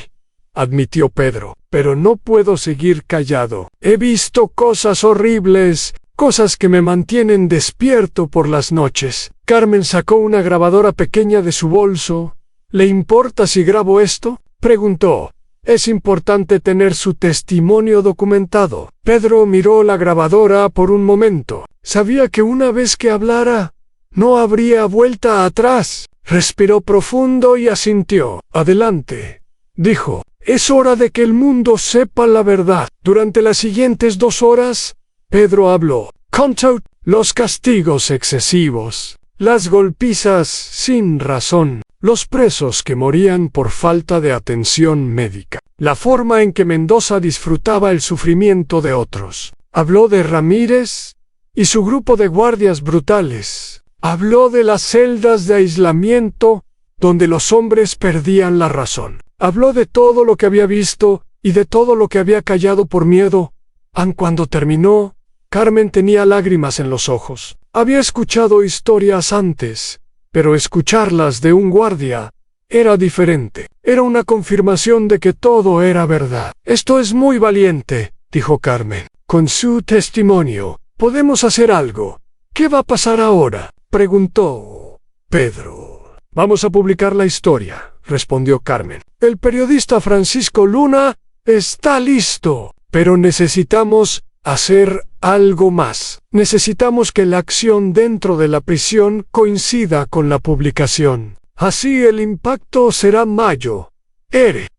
admitió Pedro, «pero no puedo seguir callado. He visto cosas horribles, cosas que me mantienen despierto por las noches». Carmen sacó una grabadora pequeña de su bolso. «¿Le importa si grabo esto?», preguntó. Es importante tener su testimonio documentado. Pedro miró la grabadora por un momento. Sabía que una vez que hablara, no habría vuelta atrás. Respiró profundo y asintió. Adelante, dijo. Es hora de que el mundo sepa la verdad. Durante las siguientes 2 horas, Pedro habló. Contó los castigos excesivos, las golpizas sin razón, los presos que morían por falta de atención médica, la forma en que Mendoza disfrutaba el sufrimiento de otros. Habló de Ramírez y su grupo de guardias brutales. Habló de las celdas de aislamiento donde los hombres perdían la razón. Habló de todo lo que había visto y de todo lo que había callado por miedo. Aun cuando terminó, Carmen tenía lágrimas en los ojos. Había escuchado historias antes, pero escucharlas de un guardia era diferente. Era una confirmación de que todo era verdad. Esto es muy valiente, dijo Carmen. Con su testimonio, podemos hacer algo. ¿Qué va a pasar ahora?, preguntó Pedro. Vamos a publicar la historia, respondió Carmen. El periodista Francisco Luna está listo, pero necesitamos hacer algo más. Necesitamos que la acción dentro de la prisión coincida con la publicación. Así el impacto será mayor.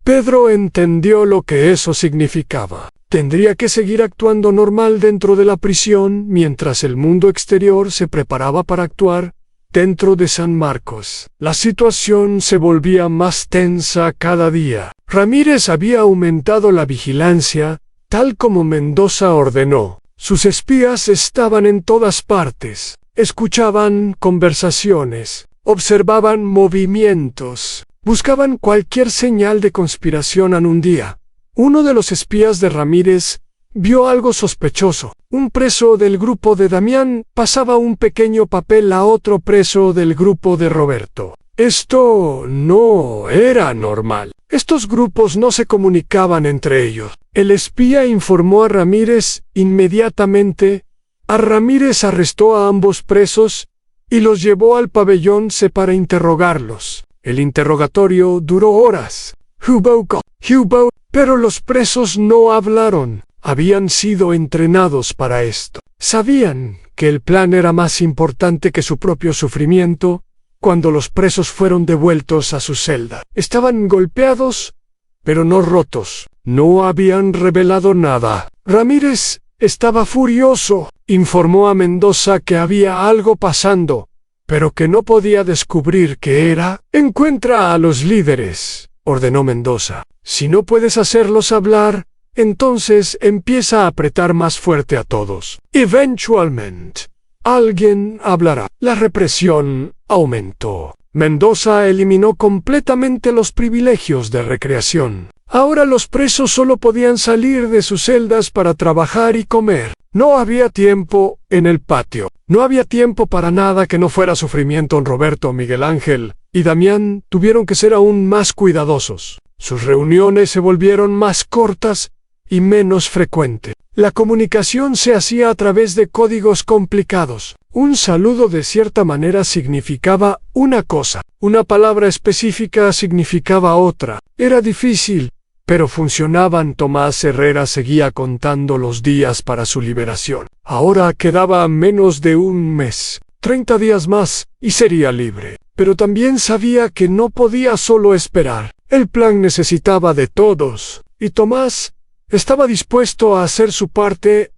Pedro entendió lo que eso significaba. Tendría que seguir actuando normal dentro de la prisión mientras el mundo exterior se preparaba para actuar dentro de San Marcos. La situación se volvía más tensa cada día. Ramírez había aumentado la vigilancia, tal como Mendoza ordenó. Sus espías estaban en todas partes. Escuchaban conversaciones, observaban movimientos, buscaban cualquier señal de conspiración en un día. Uno de los espías de Ramírez vio algo sospechoso. Un preso del grupo de Damián pasaba un pequeño papel a otro preso del grupo de Roberto. Esto no era normal. Estos grupos no se comunicaban entre ellos. El espía informó a Ramírez inmediatamente. Ramírez arrestó a ambos presos y los llevó al pabellón C para interrogarlos. El interrogatorio duró horas. Pero los presos no hablaron. Habían sido entrenados para esto. Sabían que el plan era más importante que su propio sufrimiento. Cuando los presos fueron devueltos a su celda, estaban golpeados, pero no rotos. No habían revelado nada. Ramírez estaba furioso. Informó a Mendoza que había algo pasando, pero que no podía descubrir qué era. Encuentra a los líderes, ordenó Mendoza. Si no puedes hacerlos hablar, entonces empieza a apretar más fuerte a todos. Eventualmente, alguien hablará. La represión aumentó. Mendoza eliminó completamente los privilegios de recreación. Ahora los presos solo podían salir de sus celdas para trabajar y comer. No había tiempo en el patio. No había tiempo para nada que no fuera sufrimiento. Roberto, Miguel Ángel y Damián tuvieron que ser aún más cuidadosos. Sus reuniones se volvieron más cortas y menos frecuentes. La comunicación se hacía a través de códigos complicados. Un saludo de cierta manera significaba una cosa. Una palabra específica significaba otra. Era difícil, pero funcionaban. Tomás Herrera seguía contando los días para su liberación. Ahora quedaba menos de un mes. 30 días más y sería libre. Pero también sabía que no podía solo esperar. El plan necesitaba de todos, y Tomás estaba dispuesto a hacer su parte.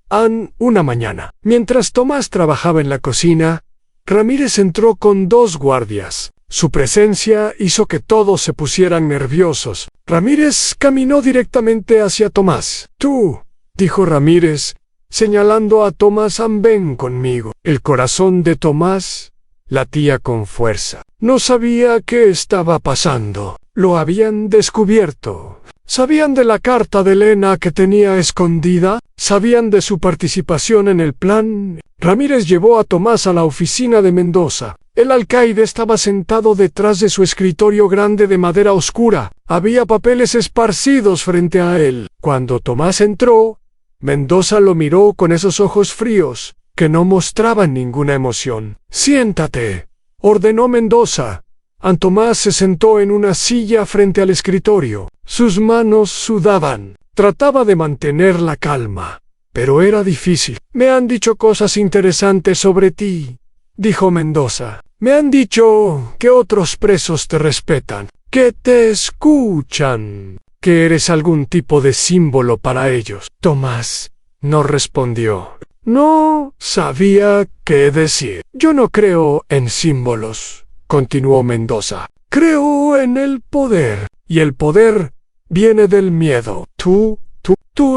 Una mañana, mientras Tomás trabajaba en la cocina, Ramírez entró con 2 guardias. Su presencia hizo que todos se pusieran nerviosos. Ramírez caminó directamente hacia Tomás. Tú, dijo Ramírez, señalando a Tomás, ven conmigo. El corazón de Tomás latía con fuerza. No sabía qué estaba pasando. Lo habían descubierto. ¿Sabían de la carta de Elena que tenía escondida? ¿Sabían de su participación en el plan? Ramírez llevó a Tomás a la oficina de Mendoza. El alcaide estaba sentado detrás de su escritorio grande de madera oscura. Había papeles esparcidos frente a él. Cuando Tomás entró, Mendoza lo miró con esos ojos fríos, que no mostraban ninguna emoción. «Siéntate», ordenó Mendoza. Tomás se sentó en una silla frente al escritorio. Sus manos sudaban. Trataba de mantener la calma, pero era difícil. Me han dicho cosas interesantes sobre ti, dijo Mendoza. Me han dicho que otros presos te respetan, que te escuchan, que eres algún tipo de símbolo para ellos. Tomás no respondió. No sabía qué decir. Yo no creo en símbolos, continuó Mendoza. Creo en el poder, y el poder viene del miedo. Tú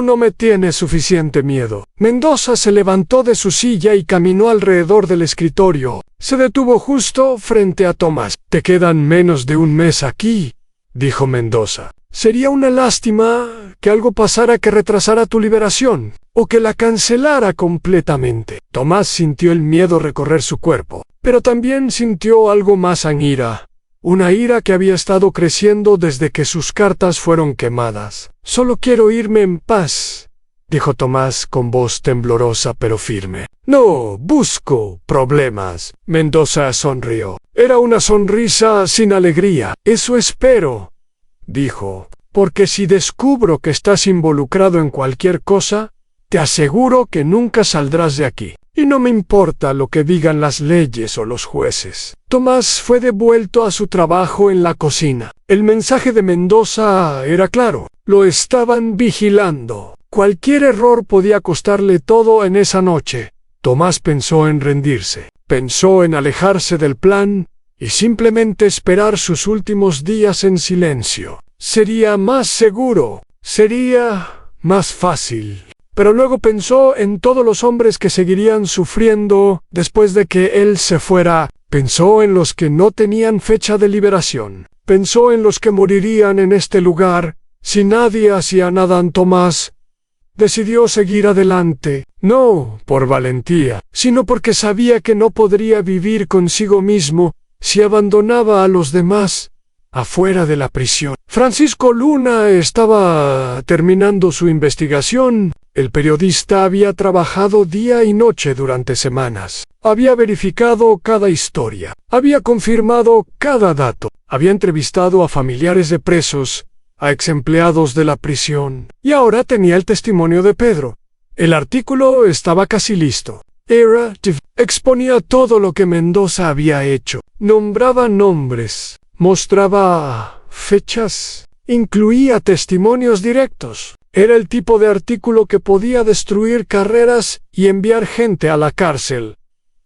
no me tienes suficiente miedo. Mendoza se levantó de su silla y caminó alrededor del escritorio. Se detuvo justo frente a Tomás. Te quedan menos de un mes aquí, dijo Mendoza. Sería una lástima que algo pasara que retrasara tu liberación, o que la cancelara completamente. Tomás sintió el miedo recorrer su cuerpo, pero también sintió algo más en ira. Una ira que había estado creciendo desde que sus cartas fueron quemadas. Solo quiero irme en paz, dijo Tomás con voz temblorosa pero firme. No busco problemas. Mendoza sonrió. Era una sonrisa sin alegría. Eso espero, dijo, porque si descubro que estás involucrado en cualquier cosa, te aseguro que nunca saldrás de aquí. Y no me importa lo que digan las leyes o los jueces. Tomás fue devuelto a su trabajo en la cocina. El mensaje de Mendoza era claro. Lo estaban vigilando. Cualquier error podía costarle todo en esa noche. Tomás pensó en rendirse. Pensó en alejarse del plan y simplemente esperar sus últimos días en silencio. Sería más seguro. Sería más fácil. Pero luego pensó en todos los hombres que seguirían sufriendo después de que él se fuera. Pensó en los que no tenían fecha de liberación. Pensó en los que morirían en este lugar si nadie hacía nada. Tomás decidió seguir adelante, no por valentía, sino porque sabía que no podría vivir consigo mismo si abandonaba a los demás afuera de la prisión. Francisco Luna estaba terminando su investigación. El periodista había trabajado día y noche durante semanas. Había verificado cada historia. Había confirmado cada dato. Había entrevistado a familiares de presos, a exempleados de la prisión. Y ahora tenía el testimonio de Pedro. El artículo estaba casi listo. Exponía todo lo que Mendoza había hecho. Nombraba nombres. Mostraba fechas. Incluía testimonios directos. Era el tipo de artículo que podía destruir carreras y enviar gente a la cárcel.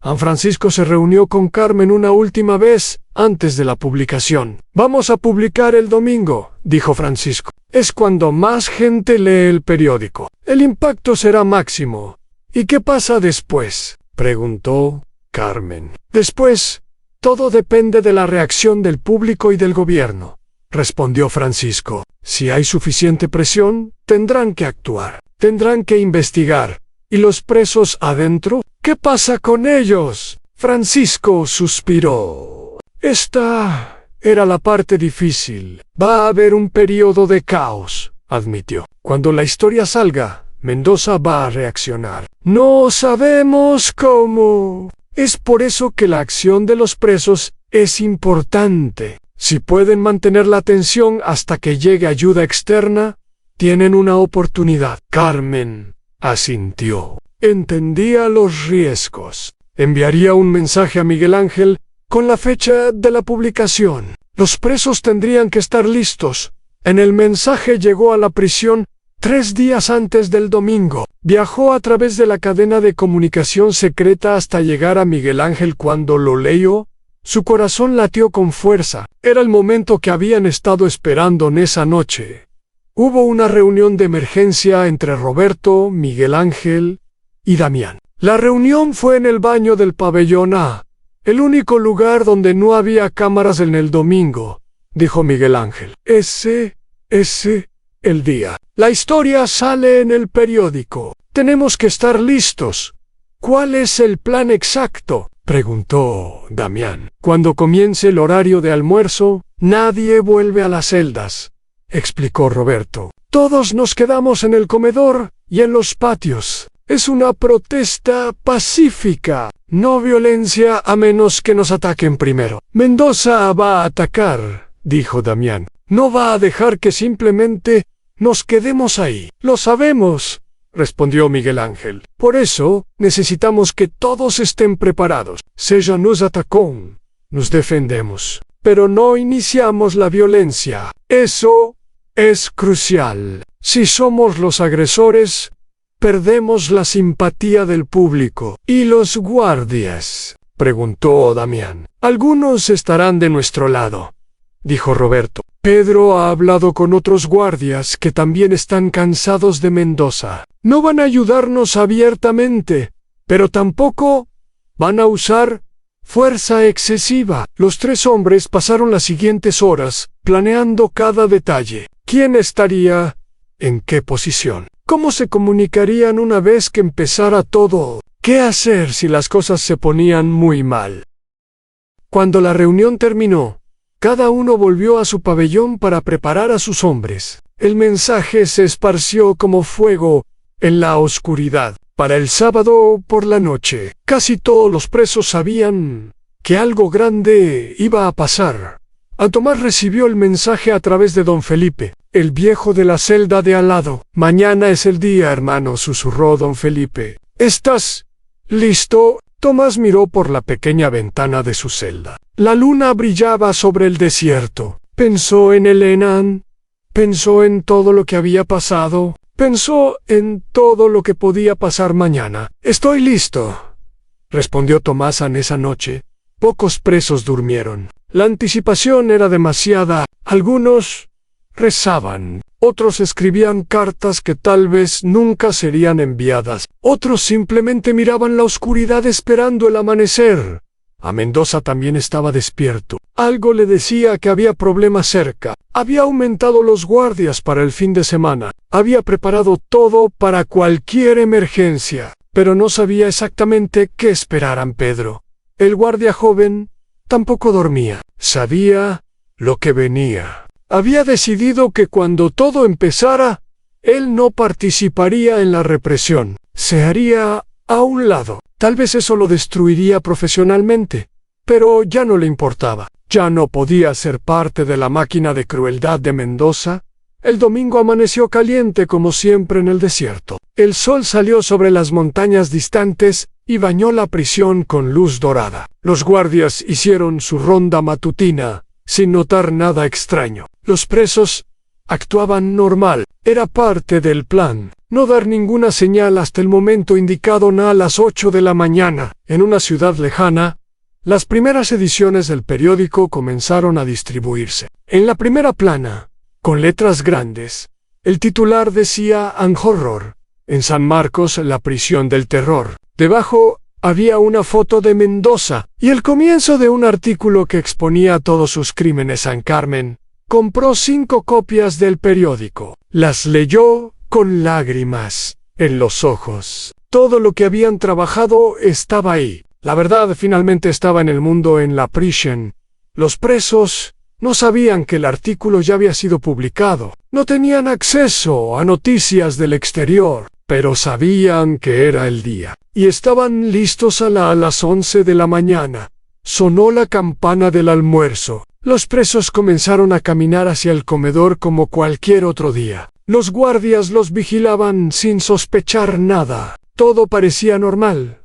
San Francisco se reunió con Carmen una última vez antes de la publicación. Vamos a publicar el domingo, dijo Francisco. Es cuando más gente lee el periódico. El impacto será máximo. ¿Y qué pasa después?, preguntó Carmen. Después, todo depende de la reacción del público y del gobierno, respondió Francisco. Si hay suficiente presión, tendrán que actuar. Tendrán que investigar. ¿Y los presos adentro? ¿Qué pasa con ellos? Francisco suspiró. Esta era la parte difícil. Va a haber un periodo de caos, admitió. Cuando la historia salga, Mendoza va a reaccionar. No sabemos cómo. Es por eso que la acción de los presos es importante. Si pueden mantener la tensión hasta que llegue ayuda externa, tienen una oportunidad. Carmen asintió. Entendía los riesgos. Enviaría un mensaje a Miguel Ángel con la fecha de la publicación. Los presos tendrían que estar listos. En el mensaje llegó a la prisión 3 días antes del domingo. Viajó a través de la cadena de comunicación secreta hasta llegar a Miguel Ángel. Cuando lo leyó, su corazón latió con fuerza. Era el momento que habían estado esperando en esa noche. Hubo una reunión de emergencia entre Roberto, Miguel Ángel y Damián. La reunión fue en el baño del pabellón A, el único lugar donde no había cámaras en el domingo, dijo Miguel Ángel. Ese, el día. La historia sale en el periódico. Tenemos que estar listos. ¿Cuál es el plan exacto?, preguntó Damián. Cuando comience el horario de almuerzo, nadie vuelve a las celdas, explicó Roberto. Todos nos quedamos en el comedor y en los patios. Es una protesta pacífica, no violencia a menos que nos ataquen primero. Mendoza va a atacar, dijo Damián. No va a dejar que simplemente nos quedemos ahí. Lo sabemos, respondió Miguel Ángel. Por eso, necesitamos que todos estén preparados. Si ella nos atacó, nos defendemos. Pero no iniciamos la violencia. Eso es crucial. Si somos los agresores, perdemos la simpatía del público. ¿Y los guardias?, preguntó Damián. Algunos estarán de nuestro lado, dijo Roberto. Pedro ha hablado con otros guardias que también están cansados de Mendoza. No van a ayudarnos abiertamente, pero tampoco van a usar fuerza excesiva. Los 3 hombres pasaron las siguientes horas planeando cada detalle. ¿Quién estaría en qué posición? ¿Cómo se comunicarían una vez que empezara todo? ¿Qué hacer si las cosas se ponían muy mal? Cuando la reunión terminó, cada uno volvió a su pabellón para preparar a sus hombres. El mensaje se esparció como fuego en la oscuridad. Para el sábado por la noche, casi todos los presos sabían que algo grande iba a pasar. Tomás recibió el mensaje a través de don Felipe, el viejo de la celda de al lado. Mañana es el día, hermano, susurró don Felipe. ¿Estás listo? Tomás miró por la pequeña ventana de su celda. La luna brillaba sobre el desierto. Pensó en Elena, pensó en todo lo que había pasado, pensó en todo lo que podía pasar mañana. Estoy listo, respondió Tomás en esa noche. Pocos presos durmieron. La anticipación era demasiada. Algunos rezaban, otros escribían cartas que tal vez nunca serían enviadas, otros simplemente miraban la oscuridad esperando el amanecer. A Mendoza también estaba despierto. Algo le decía que había problemas cerca. Había aumentado los guardias para el fin de semana. Había preparado todo para cualquier emergencia, pero no sabía exactamente qué esperar a Pedro. El guardia joven tampoco dormía. Sabía lo que venía. Había decidido que cuando todo empezara, él no participaría en la represión. Se haría a un lado. Tal vez eso lo destruiría profesionalmente, pero ya no le importaba. Ya no podía ser parte de la máquina de crueldad de Mendoza. El domingo amaneció caliente como siempre en el desierto. El sol salió sobre las montañas distantes y bañó la prisión con luz dorada. Los guardias hicieron su ronda matutina, sin notar nada extraño. Los presos actuaban normal. Era parte del plan. No dar ninguna señal hasta el momento indicado a las 8 de la mañana. En una ciudad lejana, las primeras ediciones del periódico comenzaron a distribuirse. En la primera plana, con letras grandes, el titular decía "An Horror", en San Marcos, la prisión del terror. Debajo había una foto de Mendoza y el comienzo de un artículo que exponía todos sus crímenes. San Carmen compró 5 copias del periódico. Las leyó con lágrimas en los ojos. Todo lo que habían trabajado estaba ahí. La verdad finalmente estaba en el mundo, en la prisión. Los presos no sabían que el artículo ya había sido publicado. No tenían acceso a noticias del exterior, pero sabían que era el día. Y estaban listos a las 11 de la mañana. Sonó la campana del almuerzo. Los presos comenzaron a caminar hacia el comedor como cualquier otro día. Los guardias los vigilaban sin sospechar nada. Todo parecía normal.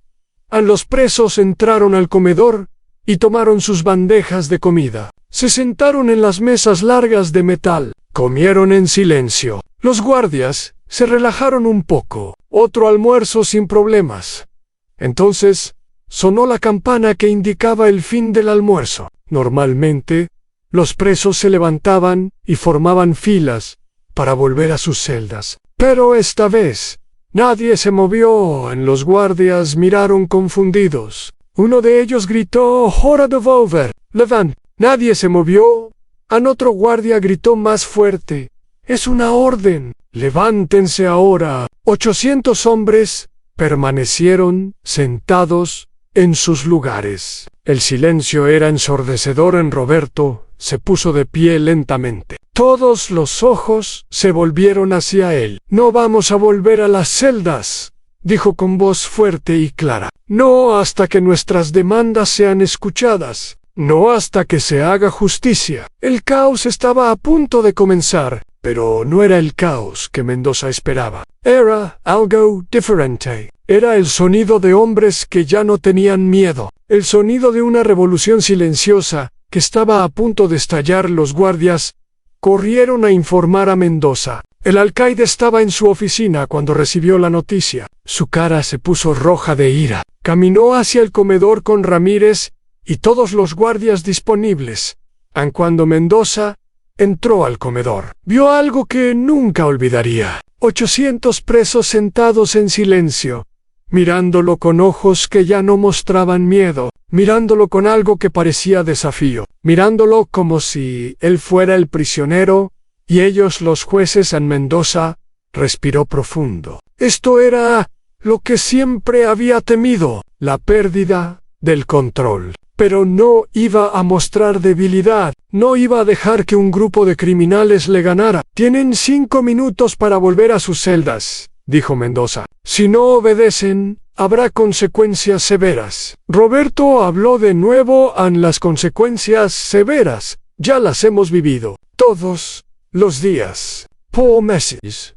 Los presos entraron al comedor y tomaron sus bandejas de comida. Se sentaron en las mesas largas de metal. Comieron en silencio. Los guardias se relajaron un poco. Otro almuerzo sin problemas. Entonces, sonó la campana que indicaba el fin del almuerzo. Normalmente, los presos se levantaban y formaban filas para volver a sus celdas. Pero esta vez, nadie se movió. Los guardias miraron confundidos. Uno de ellos gritó "Hora de volver, levant". Nadie se movió. Otro guardia gritó más fuerte: "Es una orden, levántense ahora". 800 hombres permanecieron sentados en sus lugares. El silencio era ensordecedor. Roberto se puso de pie lentamente. Todos los ojos se volvieron hacia él. "No vamos a volver a las celdas", dijo con voz fuerte y clara. "No hasta que nuestras demandas sean escuchadas". No hasta que se haga justicia. El caos estaba a punto de comenzar, pero no era el caos que Mendoza esperaba. Era algo diferente. Era el sonido de hombres que ya no tenían miedo. El sonido de una revolución silenciosa que estaba a punto de estallar. Los guardias corrieron a informar a Mendoza. El alcaide estaba en su oficina cuando recibió la noticia. Su cara se puso roja de ira. Caminó hacia el comedor con Ramírez y todos los guardias disponibles. Aun cuando Mendoza entró al comedor, vio algo que nunca olvidaría. 800 presos sentados en silencio, mirándolo con ojos que ya no mostraban miedo, mirándolo con algo que parecía desafío, mirándolo como si él fuera el prisionero y ellos los jueces. En Mendoza respiró profundo. Esto era lo que siempre había temido, la pérdida del control. Pero no iba a mostrar debilidad, no iba a dejar que un grupo de criminales le ganara. Tienen 5 minutos para volver a sus celdas, dijo Mendoza. Si no obedecen, habrá consecuencias severas. Roberto habló de nuevo. Las consecuencias severas ya las hemos vivido todos los días. Por meses.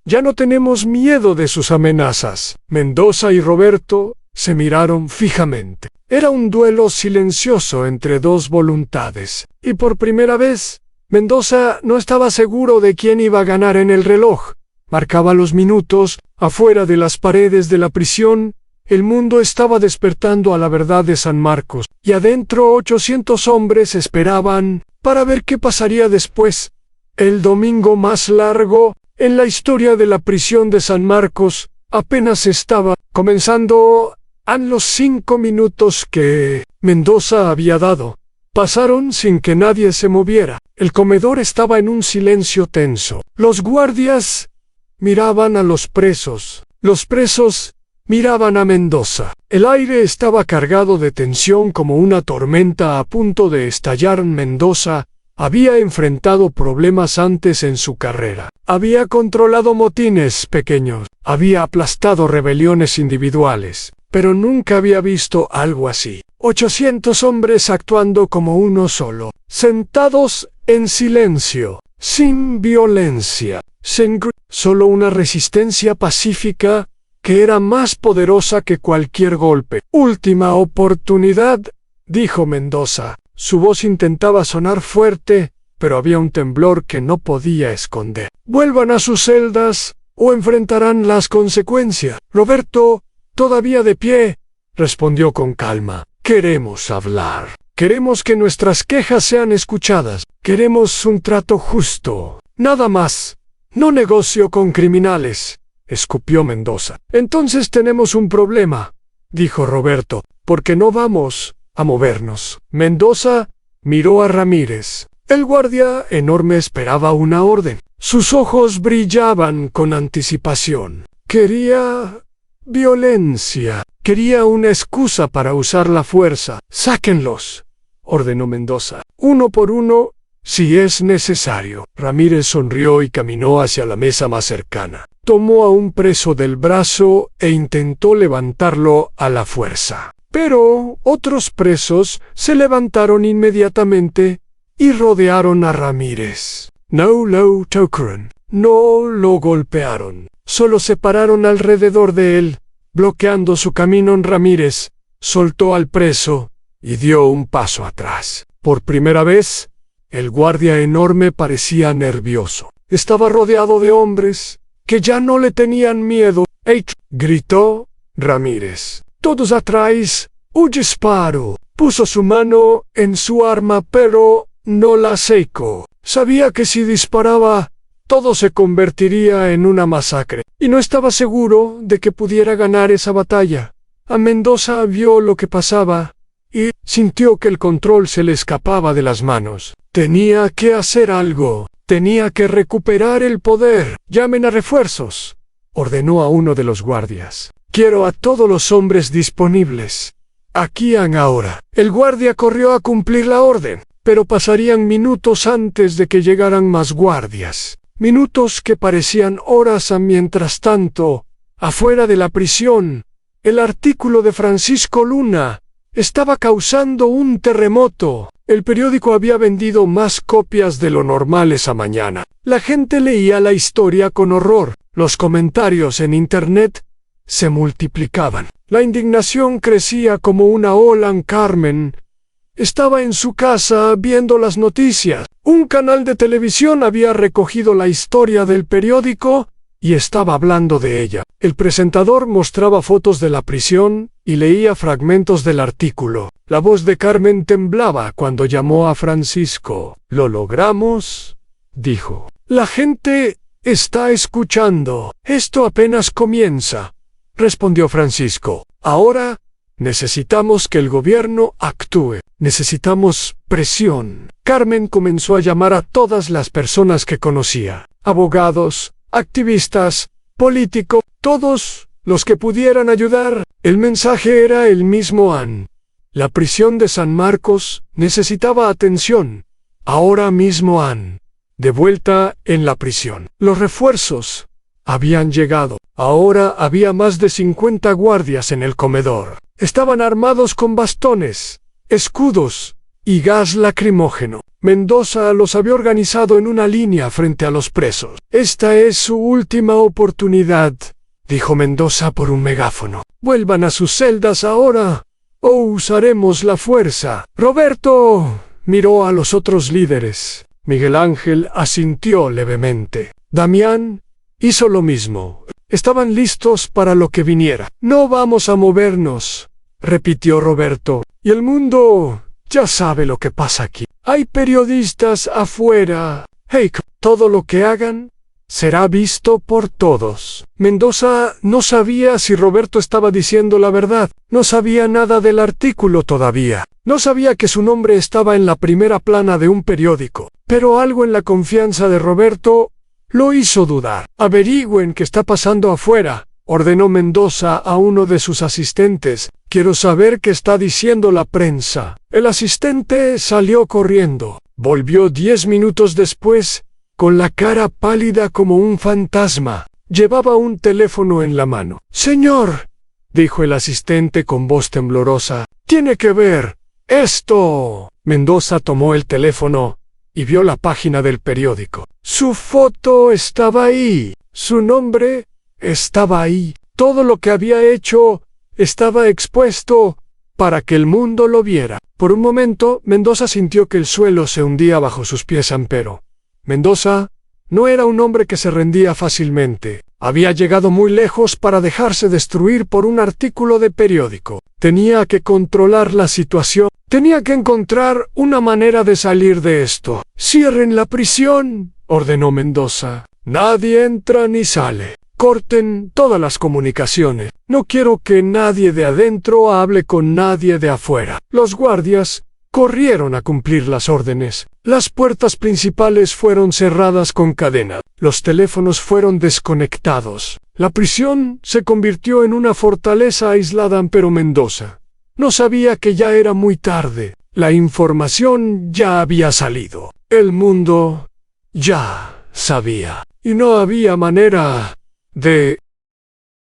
Ya no tenemos miedo de sus amenazas. Mendoza y Roberto se miraron fijamente. Era un duelo silencioso entre dos voluntades. Y por primera vez, Mendoza no estaba seguro de quién iba a ganar en el reloj. Marcaba los minutos. Afuera de las paredes de la prisión, el mundo estaba despertando a la verdad de San Marcos. Y adentro 800 hombres esperaban para ver qué pasaría después. El domingo más largo en la historia de la prisión de San Marcos apenas estaba comenzando. Los 5 minutos que Mendoza había dado pasaron sin que nadie se moviera. El comedor estaba en un silencio tenso. Los guardias miraban a los presos. Los presos miraban a Mendoza. El aire estaba cargado de tensión como una tormenta a punto de estallar. Mendoza había enfrentado problemas antes en su carrera. Había controlado motines pequeños. Había aplastado rebeliones individuales. Pero nunca había visto algo así. 800 hombres actuando como uno solo, sentados en silencio, sin violencia, solo una resistencia pacífica que era más poderosa que cualquier golpe. Última oportunidad, dijo Mendoza. Su voz intentaba sonar fuerte, pero había un temblor que no podía esconder. Vuelvan a sus celdas o enfrentarán las consecuencias. Roberto, todavía de pie, respondió con calma. Queremos hablar. Queremos que nuestras quejas sean escuchadas. Queremos un trato justo. Nada más. No negocio con criminales, escupió Mendoza. Entonces tenemos un problema, dijo Roberto, porque no vamos a movernos. Mendoza miró a Ramírez. El guardia enorme esperaba una orden. Sus ojos brillaban con anticipación. Quería violencia. Quería una excusa para usar la fuerza. Sáquenlos, ordenó Mendoza. Uno por uno, si es necesario. Ramírez sonrió y caminó hacia la mesa más cercana. Tomó a un preso del brazo e intentó levantarlo a la fuerza. Pero otros presos se levantaron inmediatamente y rodearon a Ramírez. No lo tocaron. No lo golpearon. Solo se pararon alrededor de él, bloqueando su camino. Ramírez soltó al preso y dio un paso atrás. Por primera vez, el guardia enorme parecía nervioso. Estaba rodeado de hombres que ya no le tenían miedo. ¡Ey! Gritó Ramírez. Todos atrás. Un disparo. Puso su mano en su arma, pero no la secó. Sabía que si disparaba, todo se convertiría en una masacre, y no estaba seguro de que pudiera ganar esa batalla. A Mendoza vio lo que pasaba y sintió que el control se le escapaba de las manos. Tenía que hacer algo. Tenía que recuperar el poder. Llamen a refuerzos, ordenó a uno de los guardias. Quiero a todos los hombres disponibles. Aquí ahora. El guardia corrió a cumplir la orden, pero pasarían minutos antes de que llegaran más guardias. Minutos que parecían horas. Mientras tanto, afuera de la prisión, el artículo de Francisco Luna estaba causando un terremoto. El periódico había vendido más copias de lo normal esa mañana. La gente leía la historia con horror. Los comentarios en Internet se multiplicaban. La indignación crecía como una ola. Carmen estaba en su casa viendo las noticias. Un canal de televisión había recogido la historia del periódico y estaba hablando de ella. El presentador mostraba fotos de la prisión y leía fragmentos del artículo. La voz de Carmen temblaba cuando llamó a Francisco. «Lo logramos», dijo. «La gente está escuchando. Esto apenas comienza», respondió Francisco. «Ahora necesitamos que el gobierno actúe. Necesitamos presión». Carmen comenzó a llamar a todas las personas que conocía. Abogados, activistas, políticos, todos los que pudieran ayudar. El mensaje era el mismo. La prisión de San Marcos necesitaba atención. Ahora mismo. De vuelta en la prisión. Los refuerzos habían llegado. Ahora había más de 50 guardias en el comedor. Estaban armados con bastones, escudos y gas lacrimógeno. Mendoza los había organizado en una línea frente a los presos. «Esta es su última oportunidad», dijo Mendoza por un megáfono. «Vuelvan a sus celdas ahora o usaremos la fuerza». Roberto miró a los otros líderes. Miguel Ángel asintió levemente. Damián hizo lo mismo. Estaban listos para lo que viniera. «No vamos a movernos», repitió Roberto. «Y el mundo ya sabe lo que pasa aquí. Hay periodistas afuera. Hey, todo lo que hagan será visto por todos». Mendoza no sabía si Roberto estaba diciendo la verdad. No sabía nada del artículo todavía. No sabía que su nombre estaba en la primera plana de un periódico. Pero algo en la confianza de Roberto lo hizo dudar. «Averigüen qué está pasando afuera», ordenó Mendoza a uno de sus asistentes. «Quiero saber qué está diciendo la prensa». El asistente salió corriendo. Volvió 10 minutos después, con la cara pálida como un fantasma. Llevaba un teléfono en la mano. «Señor», dijo el asistente con voz temblorosa, «tiene que ver esto». Mendoza tomó el teléfono y vio la página del periódico. Su foto estaba ahí. Su nombre estaba ahí. Todo lo que había hecho estaba expuesto para que el mundo lo viera. Por un momento, Mendoza sintió que el suelo se hundía bajo sus pies. Pero Mendoza no era un hombre que se rendía fácilmente. Había llegado muy lejos para dejarse destruir por un artículo de periódico. Tenía que controlar la situación. Tenía que encontrar una manera de salir de esto. «Cierren la prisión», ordenó Mendoza. «Nadie entra ni sale. Corten todas las comunicaciones. No quiero que nadie de adentro hable con nadie de afuera». Los guardias corrieron a cumplir las órdenes. Las puertas principales fueron cerradas con cadena. Los teléfonos fueron desconectados. La prisión se convirtió en una fortaleza aislada. Pero Mendoza no sabía que ya era muy tarde. La información ya había salido. El mundo ya sabía. Y no había manera de